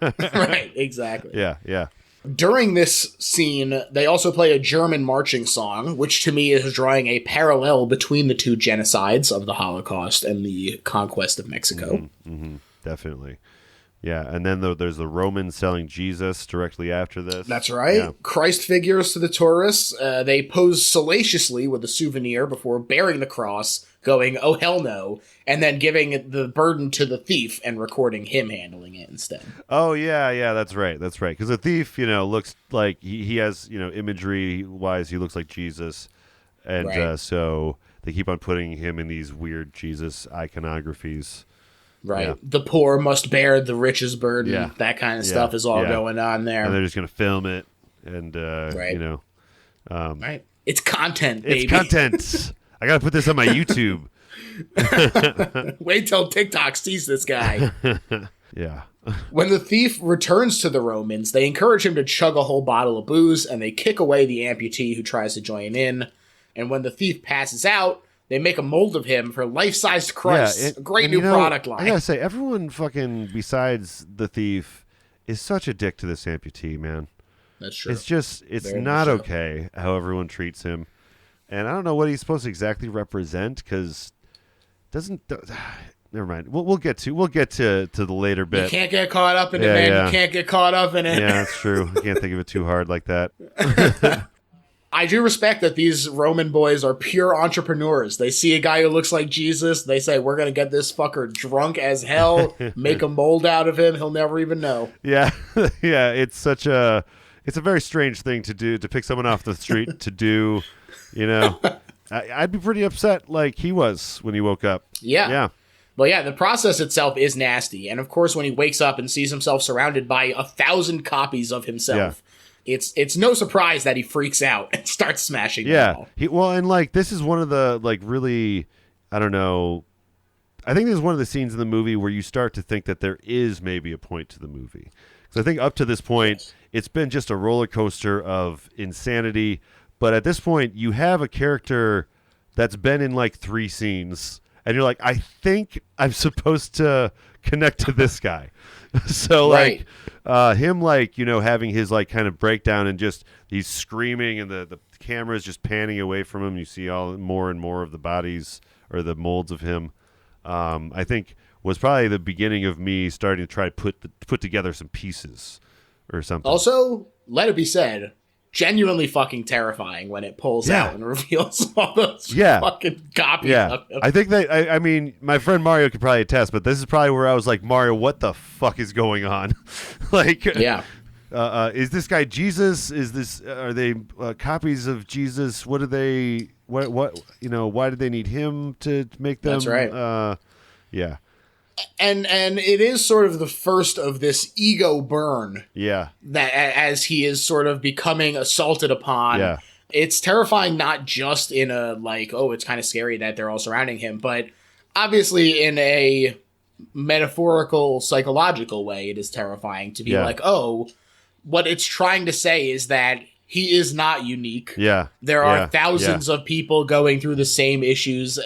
Right, exactly. Yeah. During this scene, they also play a German marching song, which to me is drawing a parallel between the two genocides of the Holocaust and the conquest of Mexico. Mm-hmm. Definitely. Yeah, and then there's the Romans selling Jesus directly after this. That's right. Yeah. Christ figures to the tourists. They pose salaciously with a souvenir before bearing the cross, going, "Oh, hell no," and then giving the burden to the thief and recording him handling it instead. Oh, yeah, that's right. Because the thief, looks like he has, imagery-wise, he looks like Jesus. And so they keep on putting him in these weird Jesus iconographies. Right. Yeah. The poor must bear the rich's burden. Yeah. That kind of stuff is all going on there. And they're just going to film it. And, right. It's content, baby. It's content. I got to put this on my YouTube. Wait till TikTok sees this guy. Yeah. When the thief returns to the Romans, they encourage him to chug a whole bottle of booze, and they kick away the amputee who tries to join in. And when the thief passes out, they make a mold of him for life-sized Christ. A great new product line. I gotta say, everyone fucking besides the thief is such a dick to this amputee, man. That's true. It's not okay how everyone treats him. And I don't know what he's supposed to exactly represent, because never mind. We'll get to the later bit. You can't get caught up in it, man. Yeah. You can't get caught up in it. Yeah, that's true. I can't think of it too hard like that. I do respect that these Roman boys are pure entrepreneurs. They see a guy who looks like Jesus. They say, "We're going to get this fucker drunk as hell, make a mold out of him. He'll never even know." Yeah. Yeah. It's a very strange thing to do, to pick someone off the street to do, I'd be pretty upset like he was when he woke up. Yeah. But yeah, the process itself is nasty. And of course, when he wakes up and sees himself surrounded by 1,000 copies of himself, it's no surprise that he freaks out and starts smashing them all. And like, this is one of the, like, really, I don't know, I think this is one of the scenes in the movie where you start to think that there is maybe a point to the movie. Because I think up to this point, it's been just a roller coaster of insanity. But at this point, you have a character that's been in like 3 scenes. And you're like, I think I'm supposed to connect to this guy. So like him, like, you know, having his like kind of breakdown and just he's screaming and the camera is just panning away from him. You see all more and more of the bodies or the molds of him. I think was probably the beginning of me starting to try to put together some pieces or something. Also, let it be said, genuinely fucking terrifying when it pulls out and reveals all those fucking copies of him. I think that, I mean, my friend Mario could probably attest, but this is probably where I was like, Mario, what the fuck is going on? Like, is this guy Jesus? Are they copies of Jesus? What do they, what, you know, why did they need him to make them? That's right. Yeah. And it is sort of the first of this ego burn. Yeah. That as he is sort of becoming assaulted upon. Yeah. It's terrifying, not just in a like, oh, it's kind of scary that they're all surrounding him, but obviously in a metaphorical, psychological way, it is terrifying to be like, oh, what it's trying to say is that he is not unique. Yeah. There are thousands of people going through the same issues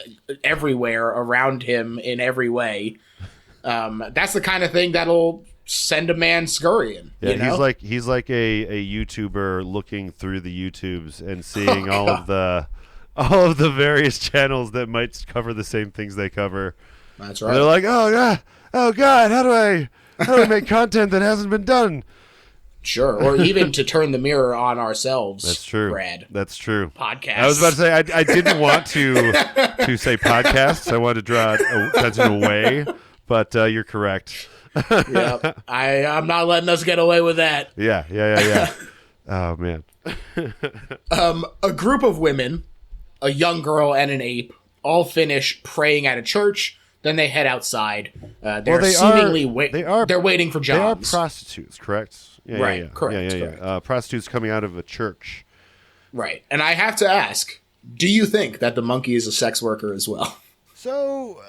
everywhere around him in every way. That's the kind of thing that'll send a man scurrying. Yeah, you know? he's like a YouTuber looking through the YouTubes and seeing all of the various channels that might cover the same things they cover. That's right. And they're like, oh god, how do I make content that hasn't been done? Sure, or even to turn the mirror on ourselves. That's true, Brad. That's true. Podcast. I was about to say I didn't want to say podcasts. I wanted to draw attention away, but you're correct. Yep. I'm not letting us get away with that. Yeah. Oh man. A group of women, a young girl and an ape, all finish praying at a church. Then they head outside. They're waiting for jobs. They are prostitutes, correct? Yeah, right. Yeah. Correct. Yeah. Correct. Prostitutes coming out of a church. Right. And I have to ask, do you think that the monkey is a sex worker as well? So,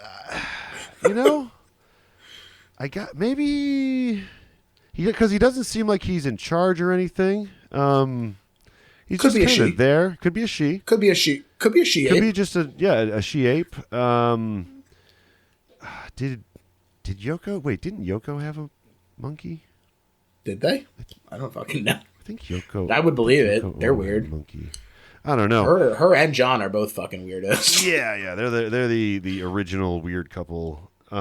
you know, I got maybe because he doesn't seem like he's in charge or anything. He's could just be a kind she. of there. Could be a she. Could be a she. Could be a she. Could be just a she ape. Did Yoko? Wait, didn't Yoko have a monkey? Did they? I don't fucking know. I think Yoko. I would believe it. They're weird. Monkey. I don't know. Her and John are both fucking weirdos. Yeah. They're the original weird couple. Yeah,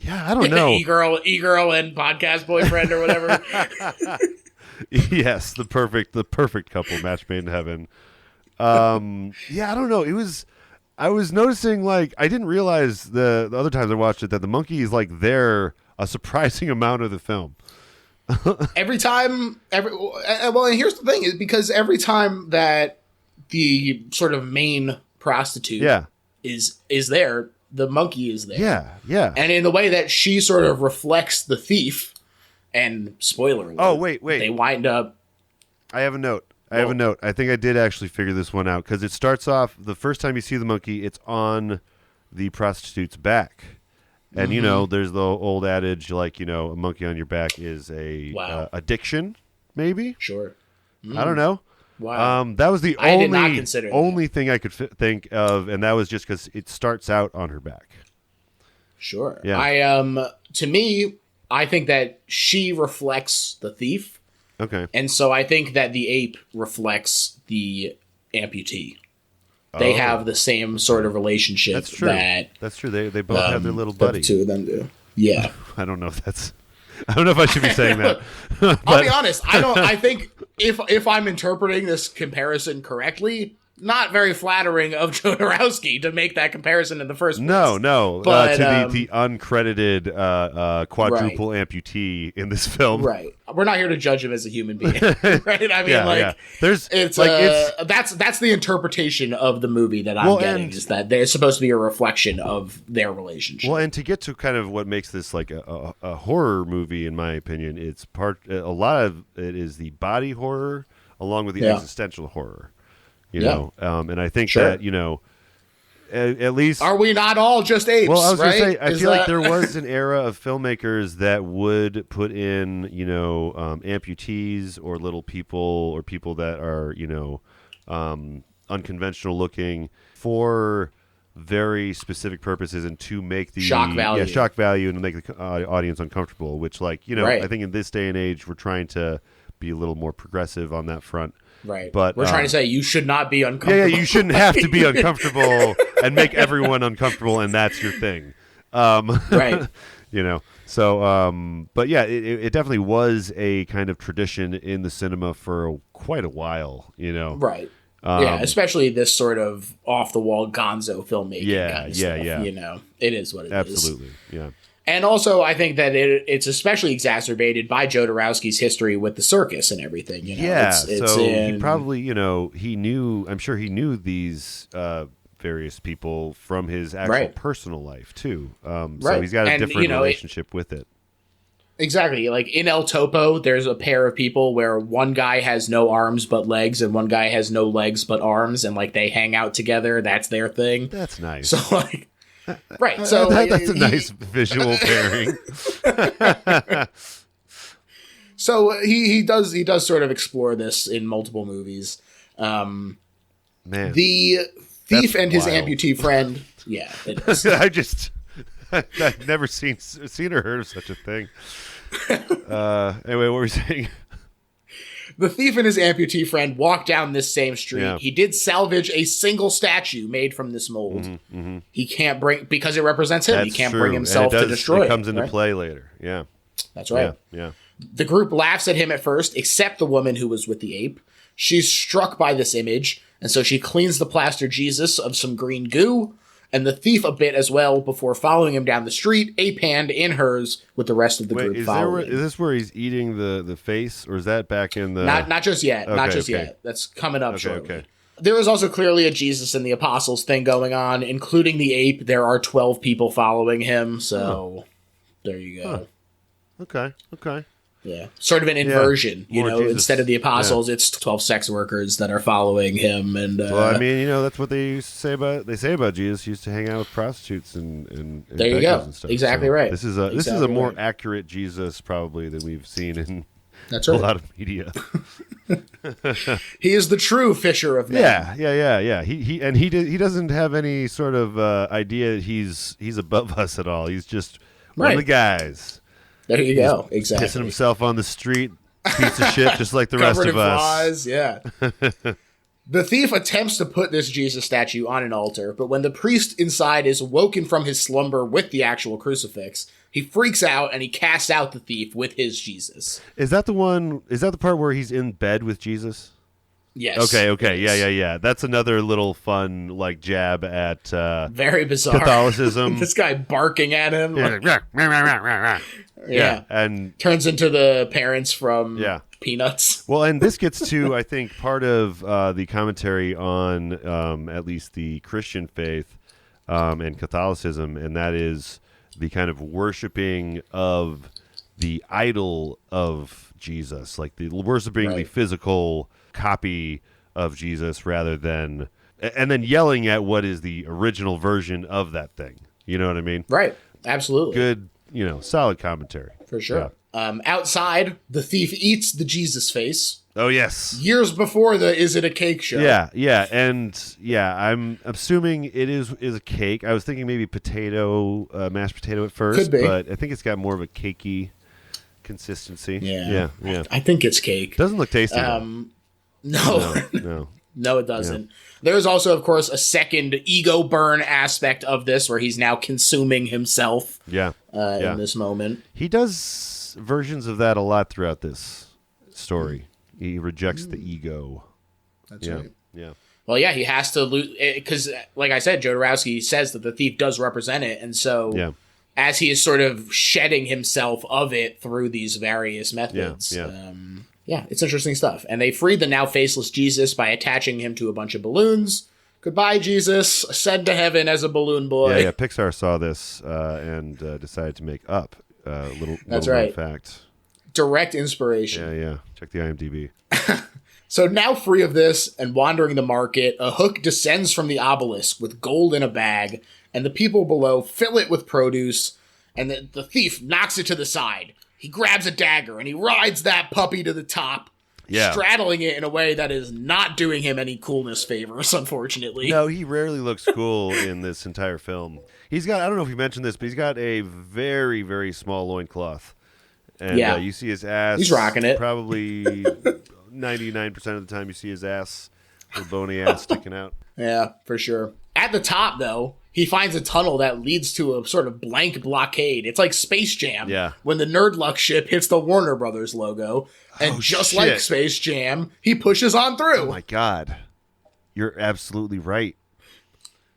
I don't know. E-girl and podcast boyfriend or whatever. Yes, the perfect couple, match made in heaven. Yeah, I don't know. I was noticing, like, I didn't realize the other times I watched it that the monkey is like there a surprising amount of the film. Well, and here's the thing, is because every time that the sort of main prostitute is there, the monkey is there. Yeah. And in the way that she sort of reflects the thief, and spoiler alert. Oh, wait. They wind up. I have a note. I think I did actually figure this one out because it starts off the first time you see the monkey, it's on the prostitute's back. And, you know, there's the old adage, like, you know, a monkey on your back is a addiction, maybe? Sure. I don't know. Wow. That was the I did not consider only thing I could think of, and that was just because it starts out on her back. Sure. Yeah. To me, I think that she reflects the thief. Okay. And so I think that the ape reflects the amputee. They have the same sort of relationship. That's true. That's true. They both have their little buddy. The two of them do. Yeah. I don't know if I should be saying that. I'll be honest. I think if I'm interpreting this comparison correctly, not very flattering of Jodorowsky to make that comparison in the first place. No. But, to the uncredited quadruple amputee in this film. Right. We're not here to judge him as a human being. Right? I mean, There's it's like that's the interpretation of the movie that I'm getting, is that they're supposed to be a reflection of their relationship. Well, and to get to kind of what makes this like a horror movie, in my opinion, it's a lot of it is the body horror along with the existential horror. You know, and I think that, you know, at least... Are we not all just apes, Well, I was right? going to say, I feel like there was an era of filmmakers that would put in, you know, amputees or little people or people that are, you know, unconventional looking for very specific purposes and to make the... shock value. Yeah, shock value and to make the audience uncomfortable, which, like, you know, I think in this day and age, we're trying to be a little more progressive on that front. Right. But we're trying to say you should not be uncomfortable. Yeah, you shouldn't have to be uncomfortable and make everyone uncomfortable, and that's your thing. Right. You know, so, but yeah, it definitely was a kind of tradition in the cinema for quite a while, you know. Right. Yeah, especially this sort of off-the-wall gonzo filmmaking kind of stuff, you know. It is what it is. Absolutely, yeah. And also, I think that it's especially exacerbated by Jodorowsky's history with the circus and everything. You know? Yeah, so he probably, you know, I'm sure he knew these various people from his actual personal life, too. So he's got a different relationship with it. Exactly. Like in El Topo, there's a pair of people where one guy has no arms but legs and one guy has no legs but arms, and like they hang out together. That's their thing. That's nice. So like... Right, so that's a nice visual pairing. So he does sort of explore this in multiple movies. Man, the thief and his amputee friend. Yeah, it is. I've never seen or heard of such a thing. Anyway, what were we saying? The thief and his amputee friend walk down this same street. Yeah. He did salvage a single statue made from this mold. Mm-hmm. He can't bring, because it represents him, That's he can't true. bring himself to destroy it. It comes into play later. Yeah. That's right. Yeah. The group laughs at him at first, except the woman who was with the ape. She's struck by this image, and so she cleans the plaster Jesus of some green goo, and the thief a bit as well before following him down the street, ape hand in hers, with the rest of the group following. Is this where he's eating the face, or is that back in the... Not just yet. Okay, not just okay. yet. That's coming up shortly. Okay. There is also clearly a Jesus and the Apostles thing going on, including the ape. There are 12 people following him, so there you go. Okay. Yeah. Sort of an inversion, you know, Jesus. Instead of the Apostles, it's 12 sex workers that are following him. And well, I mean, you know, that's what they used to say about Jesus. He used to hang out with prostitutes and there you go. And stuff. Exactly right. This is a more accurate Jesus probably than we've seen in That's right. a lot of media. He is the true fisher of men. Yeah. He doesn't have any sort of idea that he's above us at all. He's just one of the guys. There you go. Exactly. Pissing himself on the street, piece of shit, just like the rest of us. Flies, yeah. The thief attempts to put this Jesus statue on an altar, but when the priest inside is woken from his slumber with the actual crucifix, he freaks out and he casts out the thief with his Jesus. Is that the part where he's in bed with Jesus? Yes. Okay. Yeah. That's another little fun, like, jab at very bizarre Catholicism. This guy barking at him. Yeah. And turns into the parents from Peanuts. Well, and this gets to, I think, part of the commentary on at least the Christian faith and Catholicism, and that is the kind of worshiping of the idol of Jesus, like the worshiping the physical copy of Jesus rather than, and then yelling at what is the original version of that thing. You know what I mean? Right. Absolutely. Good, solid commentary. For sure. Yeah. Outside, the thief eats the Jesus face. Oh, yes. Years before the Is It a Cake show. Yeah. And I'm assuming it is a cake. I was thinking maybe mashed potato at first. Could be. But I think it's got more of a cakey consistency. Yeah. Yeah. I think it's cake. Doesn't look tasty. No. No, it doesn't. Yeah. There is also, of course, a second ego burn aspect of this where he's now consuming himself in this moment. He does versions of that a lot throughout this story. He rejects the ego. That's right. Yeah. Well, yeah, he has to lose because, like I said, Jodorowsky says that the thief does represent it, and so as he is sort of shedding himself of it through these various methods, it's interesting stuff. And they freed the now faceless Jesus by attaching him to a bunch of balloons. Goodbye, Jesus. Ascend to heaven as a balloon boy. Yeah. Pixar saw this and decided to make Up. That's right. Fact. Direct inspiration. Yeah. Check the IMDb. So now free of this and wandering the market, a hook descends from the obelisk with gold in a bag, and the people below fill it with produce, and the thief knocks it to the side. He grabs a dagger, and he rides that puppy to the top, straddling it in a way that is not doing him any coolness favors, unfortunately. No, he rarely looks cool in this entire film. He's got, I don't know if you mentioned this, but he's got a very, very small loincloth. And you see his ass. He's rocking it. Probably 99% of the time you see his ass, the bony ass sticking out. Yeah, for sure. At the top, though, he finds a tunnel that leads to a sort of blank blockade. It's like Space Jam. Yeah. When the Nerd Luck ship hits the Warner Brothers logo. And just like Space Jam, he pushes on through. Oh, my God. You're absolutely right.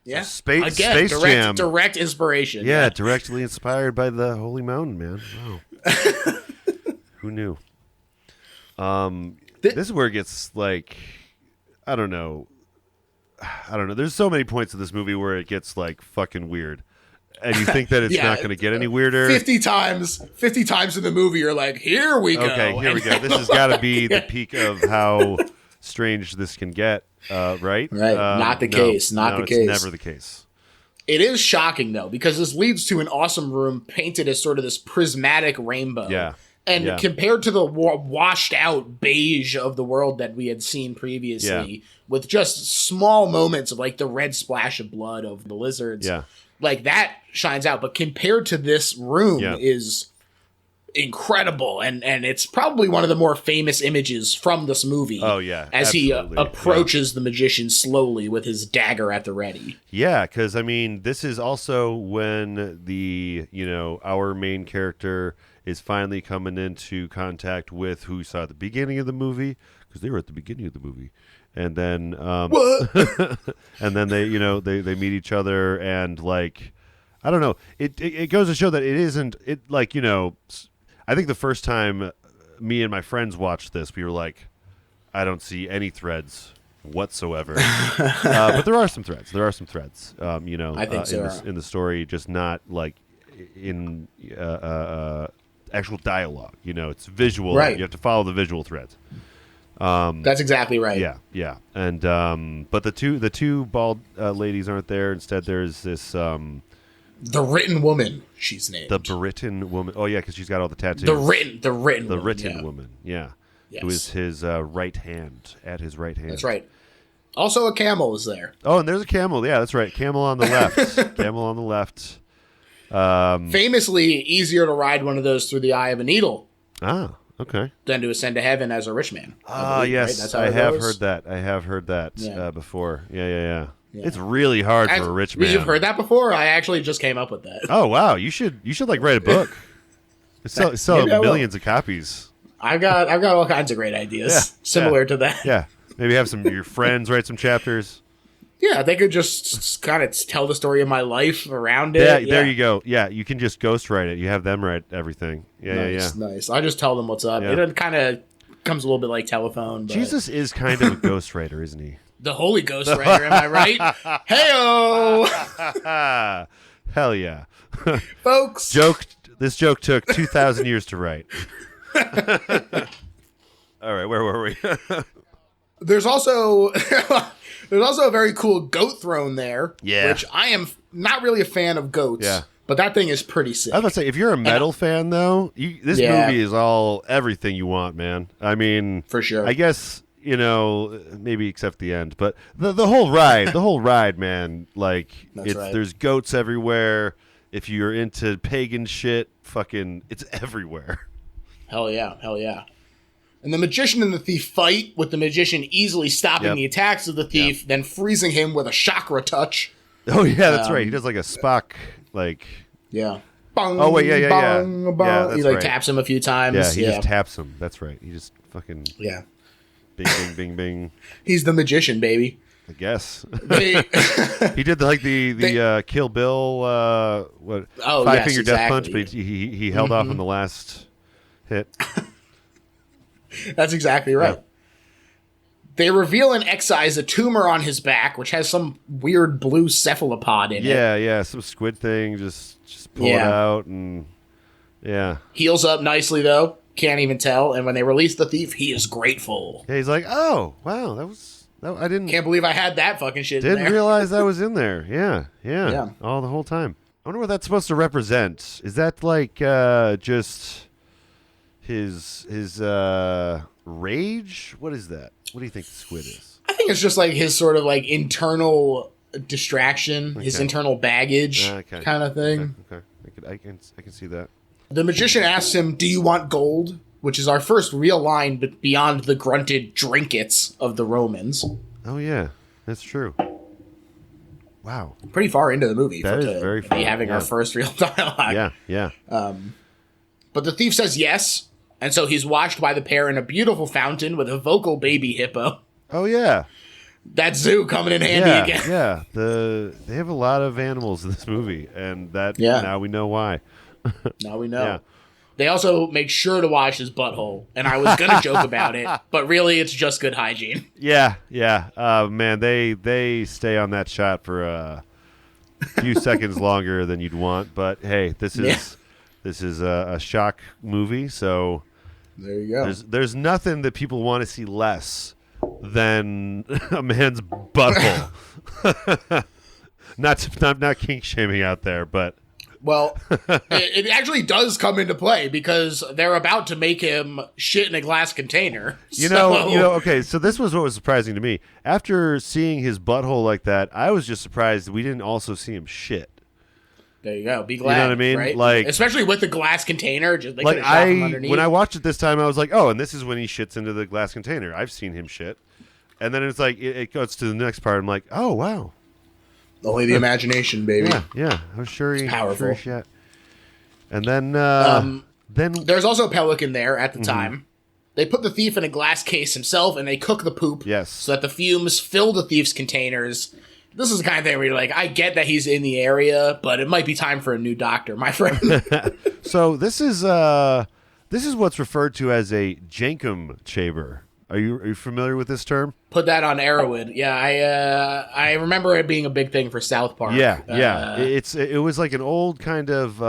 Yeah. So Space Jam. Direct inspiration. Yeah, directly inspired by the Holy Mountain, man. Wow. Who knew? This is where it gets like, I don't know. There's so many points of this movie where it gets like fucking weird, and you think that it's not going to get any weirder. 50 times in the movie, you're like, here we go. Okay, here we go. This has got to be the peak of how strange this can get, right? Right. Not the case. Not the case. It's never the case. It is shocking though, because this leads to an awesome room painted as sort of this prismatic rainbow. Yeah. And compared to the washed out beige of the world that we had seen previously, with just small moments of like the red splash of blood of the lizards, like that shines out. But compared to this room is incredible. And it's probably one of the more famous images from this movie. Oh, yeah. As absolutely. he approaches the magician slowly with his dagger at the ready. Yeah, because I mean, this is also when our main character is finally coming into contact with who we saw at the beginning of the movie, because they were at the beginning of the movie, and then and then they meet each other, and like I don't know, it goes to show that it isn't I think the first time me and my friends watched this, we were like, I don't see any threads whatsoever, but there are some threads. I think so, in the story, just not like in actual dialogue. It's visual. Right. You have to follow the visual threads. That's exactly right. Yeah. And but the two bald ladies aren't there. Instead, there's this the written woman. She's named the Britain woman. Oh yeah, because she's got all the tattoos. The written woman. Yeah. Yes. Who is his right hand at his right hand. That's right. Also, a camel is there. Oh, and there's a camel. Yeah, that's right. Camel on the left. Camel on the left. Famously easier to ride one of those through the eye of a needle. Ah, okay. Than to ascend to heaven as a rich man. Yes. Right? I have heard that before. Yeah. It's really hard for a rich man. You've heard that before? I actually just came up with that. Oh, wow. You should like write a book. Sell millions of copies. I've got all kinds of great ideas similar to that. Yeah. Maybe have some of your friends write some chapters. Yeah, they could just kind of tell the story of my life around it. Yeah, there you go. Yeah, you can just ghostwrite it. You have them write everything. Nice. I just tell them what's up. Yeah. It kind of comes a little bit like telephone. But Jesus is kind of a ghostwriter, isn't he? The holy ghostwriter, am I right? Hey-o! Hell yeah. Folks. This joke took 2,000 years to write. All right, where were we? There's also a very cool goat throne there. Yeah. Which I am not really a fan of goats. Yeah. But that thing is pretty sick. I was about to say, if you're a metal fan, though, this movie is everything you want, man. I mean, for sure. I guess, maybe except the end, but the whole ride, man. Like, there's goats everywhere. If you're into pagan shit, it's everywhere. Hell yeah. And the magician and the thief fight, with the magician easily stopping the attacks of the thief, then freezing him with a chakra touch. Oh, yeah, that's right. He does like a Spock, Yeah. Bong, oh, wait, yeah. Bong, bong. Yeah, he taps him a few times. Yeah, he just taps him. That's right. He just fucking... Yeah. Bing, bing, bing, bing. He's the magician, baby. I guess. They, he did the Kill Bill five finger death punch, but he held off on the last hit. That's exactly right. Yeah. They reveal and excise a tumor on his back, which has some weird blue cephalopod in it. Yeah, some squid thing. Just pull it out and heals up nicely though. Can't even tell. And when they release the thief, he is grateful. Yeah, he's like, "Oh, wow, I can't believe I had that fucking shit. Didn't realize that was in there. Yeah. All the whole time. I wonder what that's supposed to represent. Is that like just his rage? What is that? What do you think the squid is? I think it's just like his sort of like internal distraction, his internal baggage kind of thing. Okay. I can see that. The magician asks him, "Do you want gold?" Which is our first real line beyond the grunted "drinkets" of the Romans. Oh yeah, that's true. Wow. Pretty far into the movie that is very far. Having our first real dialogue. Yeah. But the thief says yes, and so he's washed by the pair in a beautiful fountain with a vocal baby hippo. Oh yeah. That zoo coming in handy again. Yeah, they have a lot of animals in this movie, and now we know why. Now we know. Yeah. They also make sure to wash his butthole, and I was gonna joke about it, but really it's just good hygiene. Yeah. Man, they stay on that shot for a few seconds longer than you'd want, but hey, this is a shock movie, so there you go. There's nothing that people want to see less than a man's butthole. not kink shaming out there, but. Well, it actually does come into play because they're about to make him shit in a glass container. Okay, so this was what was surprising to me. After seeing his butthole like that, I was just surprised we didn't also see him shit. There you go. Be glad. You know what I mean? Right? Like, especially with the glass container, just like underneath. When I watched it this time, I was like, oh, and this is when he shits into the glass container. I've seen him shit. And then it's like it goes to the next part. I'm like, oh wow. Only the imagination, baby. Yeah. I'm sure he powerful. Shit. And then there's also a pelican there at the time. They put the thief in a glass case himself, and they cook the poop. Yes. So that the fumes fill the thief's containers. This is the kind of thing where you're like, I get that he's in the area, but it might be time for a new doctor, my friend. So this is what's referred to as a jankum chamber. Are you familiar with this term? Put that on Arrowwood. Yeah, I remember it being a big thing for South Park. Yeah. It was like an old kind of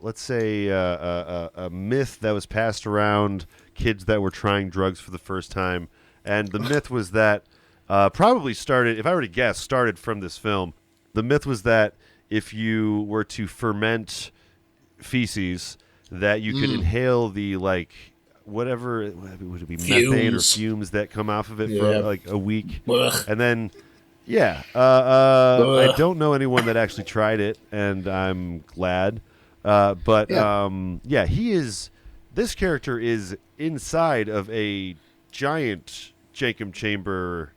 let's say a myth that was passed around kids that were trying drugs for the first time, and the myth was that probably started, if I were to guess, started from this film. The myth was that if you were to ferment feces, that you could inhale the whatever, would it be methane or fumes that come off of it for like a week. Ugh. And then I don't know anyone that actually tried it, and I'm glad. This character is inside of a giant jankum chamber.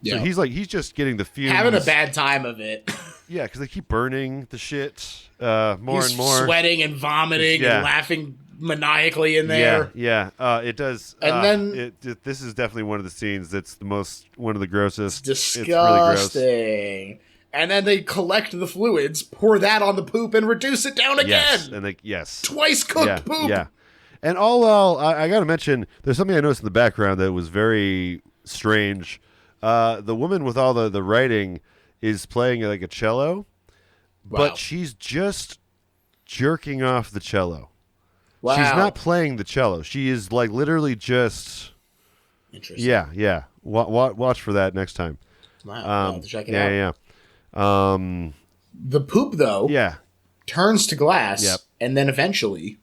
So he's just getting the fumes, having a bad time of it. Yeah, because they keep burning the shit more and more, sweating and vomiting and laughing maniacally in there. Yeah. It does. And then this is definitely one of the scenes that's one of the grossest. It's disgusting. It's really gross. And then they collect the fluids, pour that on the poop, and reduce it down again. Twice cooked poop. Yeah. And all while I got to mention, there's something I noticed in the background that was very strange. The woman with all the writing is playing like a cello, but she's just jerking off the cello. Wow. She's not playing the cello. She is like literally just. Interesting. Yeah. Watch for that next time. Wow. I'll have to check it out. Yeah. The poop though. Yeah. Turns to glass. Yep. And then eventually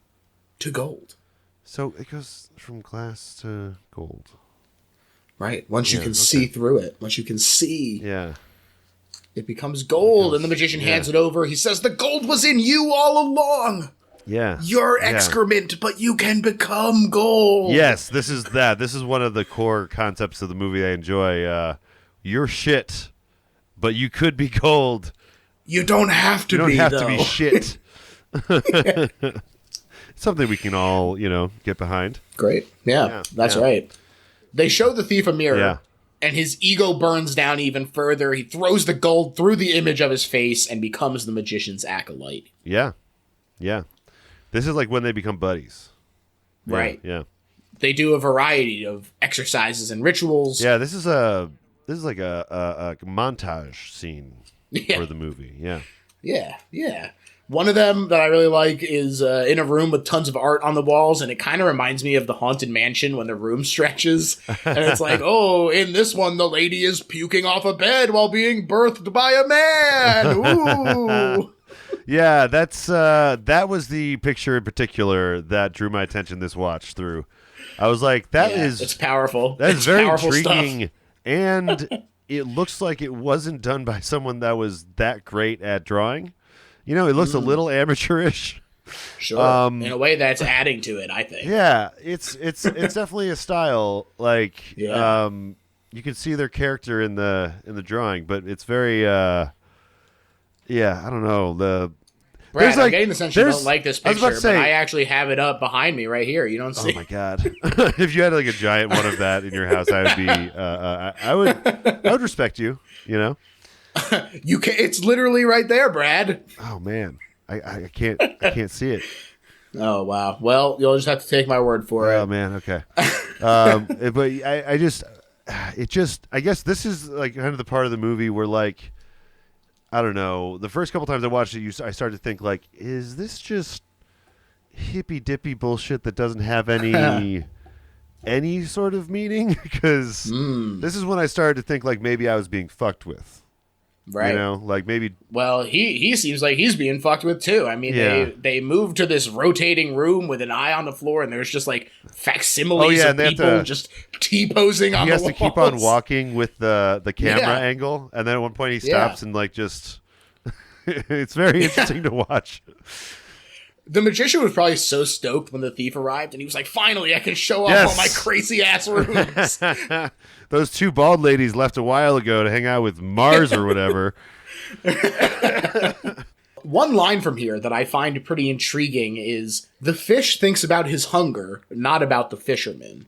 to gold. So it goes from glass to gold. Right. Once you can see through it. Once you can see. Yeah. It becomes gold, and the magician hands it over. He says, "The gold was in you all along. Yeah. You're excrement, but you can become gold." Yes, this is that. This is one of the core concepts of the movie I enjoy. You're shit, but you could be gold. You don't have to be, You don't have to be shit. Something we can all, get behind. Great. Yeah, that's right. They show the thief a mirror, and his ego burns down even further. He throws the gold through the image of his face and becomes the magician's acolyte. Yeah. Yeah. This is like when they become buddies. Yeah, Right. Yeah. They do a variety of exercises and rituals. Yeah, this is like a montage scene for the movie. Yeah. Yeah, yeah. One of them that I really like is in a room with tons of art on the walls, and it kind of reminds me of the Haunted Mansion when the room stretches. And it's like, oh, in this one, the lady is puking off a bed while being birthed by a man. Ooh. Yeah, that was the picture in particular that drew my attention this watch through. I was like, it's powerful. That's very powerful intriguing. Stuff. And it looks like it wasn't done by someone that was that great at drawing. You know, it looks a little amateurish. Sure. In a way that's adding to it, I think. Yeah, it's definitely a style. Like, you can see their character in the drawing, but it's very I don't know. Brad, I'm getting the sense you don't like this picture, but I actually have it up behind me right here. You don't see. Oh my god! If you had like a giant one of that in your house, I would be. I would respect you. You know. You can. It's literally right there, Brad. Oh man, I can't see it. Oh wow. Well, you'll just have to take my word for it. Oh man. Okay. But I guess this is like kind of the part of the movie where like. I don't know. The first couple times I watched it, I started to think, like, is this just hippy-dippy bullshit that doesn't have any sort of meaning? Because this is when I started to think, like, maybe I was being fucked with. Right. You know? Like, maybe... Well, he seems like he's being fucked with, too. I mean, they moved to this rotating room with an eye on the floor, and there's just, like, facsimiles of people just T-posing on the walls. He has to keep on walking with the camera angle, and then at one point he stops and, like, just... It's very interesting to watch. The magician was probably so stoked when the thief arrived, and he was like, finally, I can show off all my crazy-ass rooms. Those two bald ladies left a while ago to hang out with Mars or whatever. One line from here that I find pretty intriguing is, the fish thinks about his hunger, not about the fisherman.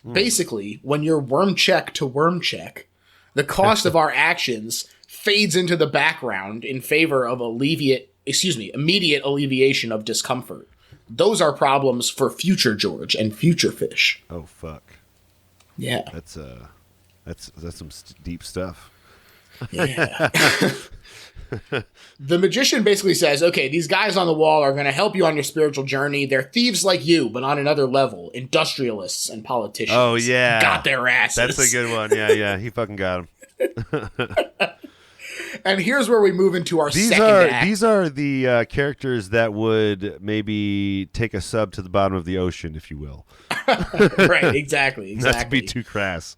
Basically, when you're worm check to worm check, the cost of our actions fades into the background in favor of immediate alleviation of discomfort. Those are problems for future George and future fish. Oh fuck. Yeah. That's some deep stuff. Yeah. The magician basically says, okay, these guys on the wall are going to help you on your spiritual journey. They're thieves like you, but on another level. Industrialists and politicians. Oh, yeah. Got their asses. That's a good one. Yeah. He fucking got them. And here's where we move into our second act. These are the characters that would maybe take a sub to the bottom of the ocean, if you will. Right, exactly. Not to be too crass.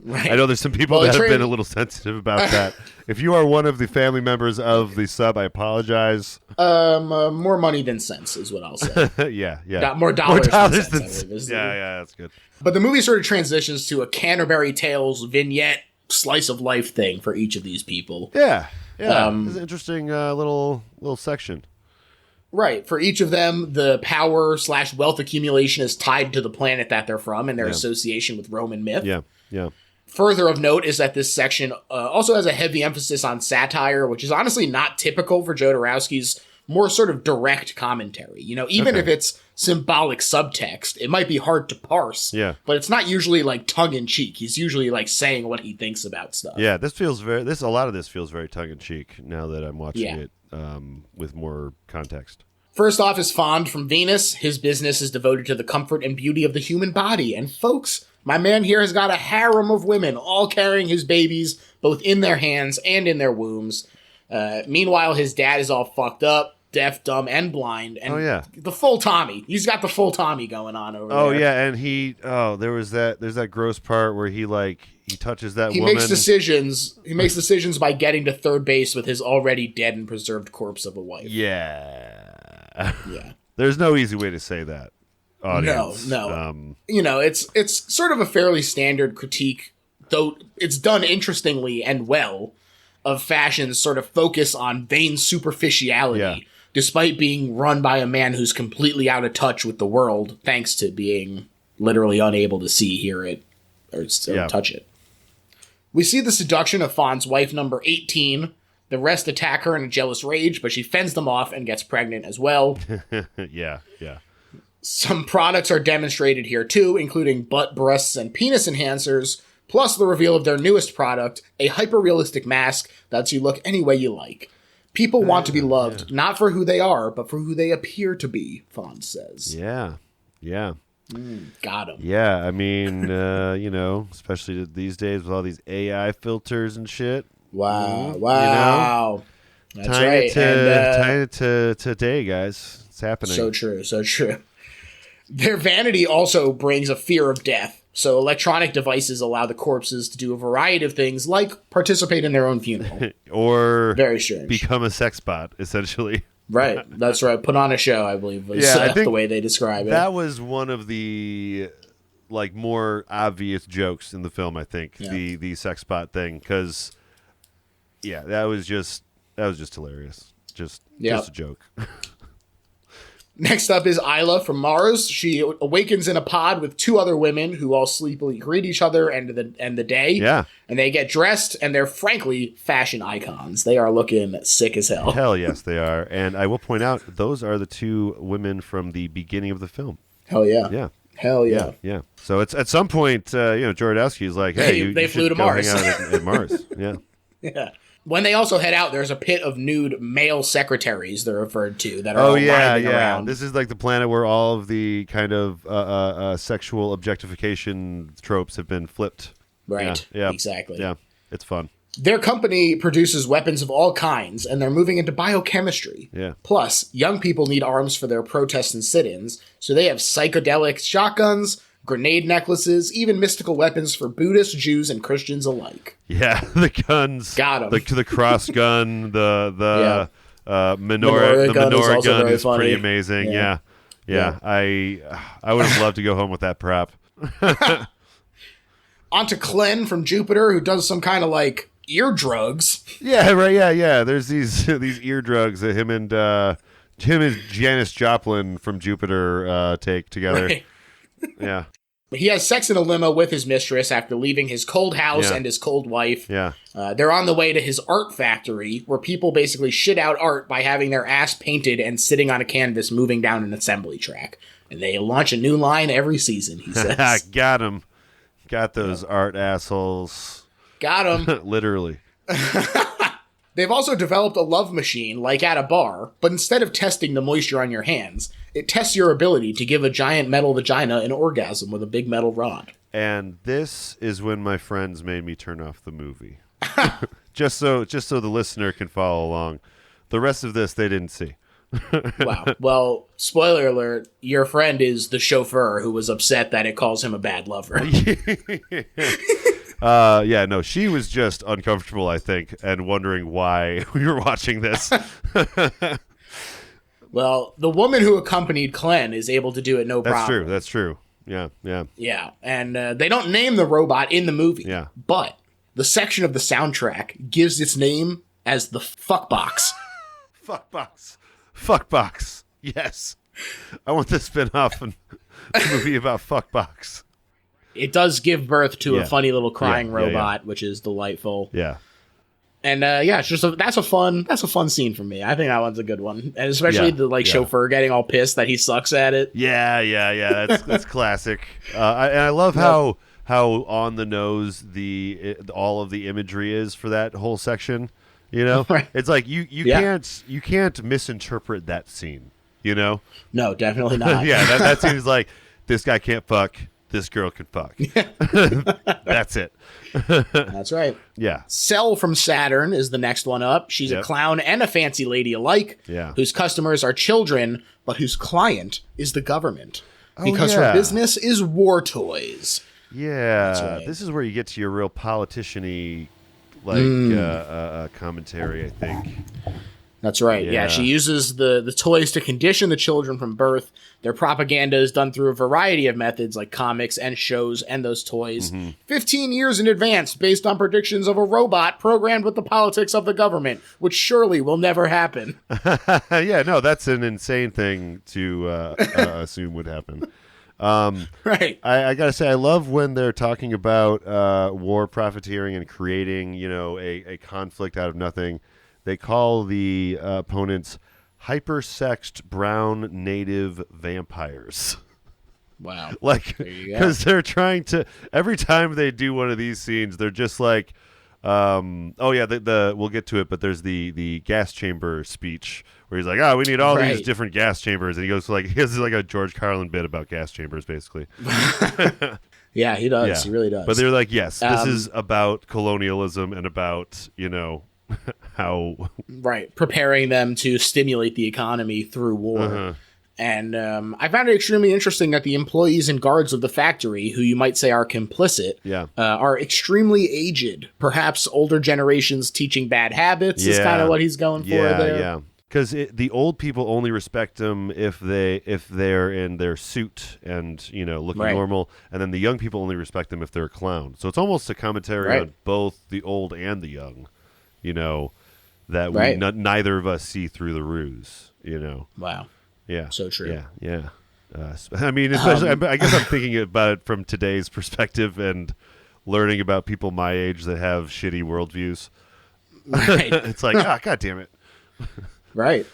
Right. I know there's some people that have been a little sensitive about that. If you are one of the family members of the sub, I apologize. More money than sense is what I'll say. Yeah. More dollars than sense. Yeah, that's good. But the movie sort of transitions to a Canterbury Tales vignette slice of life thing for each of these people. Yeah. It's an interesting little section. Right. For each of them, the power / wealth accumulation is tied to the planet that they're from and their association with Roman myth. Yeah. Further of note is that this section also has a heavy emphasis on satire, which is honestly not typical for Jodorowsky's more sort of direct commentary. You know, even if it's symbolic subtext, it might be hard to parse. Yeah. But it's not usually like tongue in cheek. He's usually like saying what he thinks about stuff. Yeah, a lot of this feels very tongue in cheek now that I'm watching it with more context. First off is Fond from Venus. His business is devoted to the comfort and beauty of the human body. And folks, my man here has got a harem of women, all carrying his babies, both in their hands and in their wombs. Meanwhile, his dad is all fucked up, deaf, dumb, and blind. And the full Tommy. He's got the full Tommy going on over there. Oh, yeah, and there's that gross part where he touches that woman. He makes decisions by getting to third base with his already dead and preserved corpse of a wife. Yeah. Yeah. There's no easy way to say that. Audience. No. It's sort of a fairly standard critique, though it's done interestingly and well, of fashion's sort of focus on vain superficiality, despite being run by a man who's completely out of touch with the world, thanks to being literally unable to see, hear it, or touch it. We see the seduction of Fawn's wife number 18. The rest attack her in a jealous rage, but she fends them off and gets pregnant as well. Yeah. Some products are demonstrated here too, including butt, breasts, and penis enhancers, plus the reveal of their newest product, a hyper-realistic mask that lets you look any way you like. People want to be loved, not for who they are, but for who they appear to be, Fawn says. Yeah. Got him. Yeah, I mean, especially these days with all these AI filters and shit. Wow. That's tying right. Tying it to today, guys. It's happening. So true. Their vanity also brings a fear of death. So electronic devices allow the corpses to do a variety of things, like participate in their own funeral. Or very strange. Become a sex bot, essentially. Right. That's right. Put on a show, I believe, was the way they describe it. That was one of the more obvious jokes in the film, I think. Yeah. The sex bot thing, because that was just hilarious. Just a joke. Next up is Isla from Mars. She awakens in a pod with two other women who all sleepily greet each other end the day. Yeah. And they get dressed, and they're frankly fashion icons. They are looking sick as hell. Hell yes, they are. And I will point out, those are the two women from the beginning of the film. Hell yeah. Yeah. Hell yeah. Yeah. So it's at some point, Jodorowsky is like, hey, they flew to Mars. Hang out at Mars. Yeah. Yeah. When they also head out, there's a pit of nude male secretaries they're referred to that are winding around. This is like the planet where all of the kind of sexual objectification tropes have been flipped. Right. Yeah. Exactly. Yeah. It's fun. Their company produces weapons of all kinds, and they're moving into biochemistry. Yeah. Plus, young people need arms for their protests and sit-ins, so they have psychedelic shotguns, grenade necklaces, even mystical weapons for Buddhists, Jews, and Christians alike. Yeah, the guns. Got 'em. The cross gun, the menorah gun is funny. pretty amazing. Yeah. I would have loved to go home with that prop. On to Clen from Jupiter, who does some kind of ear drugs. Yeah, right. Yeah. There's these ear drugs that him and Janis Joplin from Jupiter take together. Right. Yeah. He has sex in a limo with his mistress after leaving his cold house and his cold wife. Yeah. They're on the way to his art factory, where people basically shit out art by having their ass painted and sitting on a canvas moving down an assembly track. And they launch a new line every season, he says. Got him. Got those art assholes. Got him. Literally. They've also developed a love machine, like at a bar, but instead of testing the moisture on your hands, it tests your ability to give a giant metal vagina an orgasm with a big metal rod. And this is when my friends made me turn off the movie. just so the listener can follow along. The rest of this they didn't see. Wow. Well, spoiler alert, your friend is the chauffeur who was upset that it calls him a bad lover. No, she was just uncomfortable, I think, and wondering why we were watching this. Well, the woman who accompanied Clen is able to do it no problem. That's true. Yeah. Yeah, and they don't name the robot in the movie. Yeah. But the section of the soundtrack gives its name as the fuck box. Fuck box. Yes. I want the spin-off and a movie about fuck box. It does give birth to a funny little crying robot, which is delightful. Yeah. And it's just that's a fun scene for me. I think that one's a good one, and especially the chauffeur getting all pissed that he sucks at it. Yeah. That's classic. And I love how on the nose all of the imagery is for that whole section. You know, right. It's like you can't misinterpret that scene. You know? No, definitely not. Yeah, that scene is like, this guy can't fuck. This girl can fuck. That's it. That's right. Yeah. Cell from Saturn is the next one up. She's a clown and a fancy lady alike, whose customers are children, but whose client is the government. Because her business is war toys. Yeah. Right. This is where you get to your real politician-y commentary, I think. That's right. Yeah, she uses the toys to condition the children from birth. Their propaganda is done through a variety of methods like comics and shows and those toys. 15 years in advance based on predictions of a robot programmed with the politics of the government, which surely will never happen. Yeah, no, that's an insane thing to assume would happen. Right. I gotta say, I love when they're talking about war profiteering and creating, a conflict out of nothing. They call the opponents hypersexed brown native vampires. Wow. Like, because they're trying to, every time they do one of these scenes, they're just like, we'll get to it, but there's the gas chamber speech where he's like, we need all these different gas chambers, and he goes he has like a George Carlin bit about gas chambers, basically. Yeah, he does. Yeah. He really does. But they're like, yes, this is about colonialism and about, how... Right, preparing them to stimulate the economy through war. And I found it extremely interesting that the employees and guards of the factory, who you might say are complicit, are extremely aged. Perhaps older generations teaching bad habits is kind of what he's going for there. Yeah, because the old people only respect them if they're in their suit and looking normal, and then the young people only respect them if they're a clown. So it's almost a commentary on both the old and the young, that we neither of us see through the ruse. Wow. Yeah. So true. Yeah. I mean, especially, I guess I'm thinking about it from today's perspective and learning about people my age that have shitty worldviews. Right. It's like, God damn it. Right.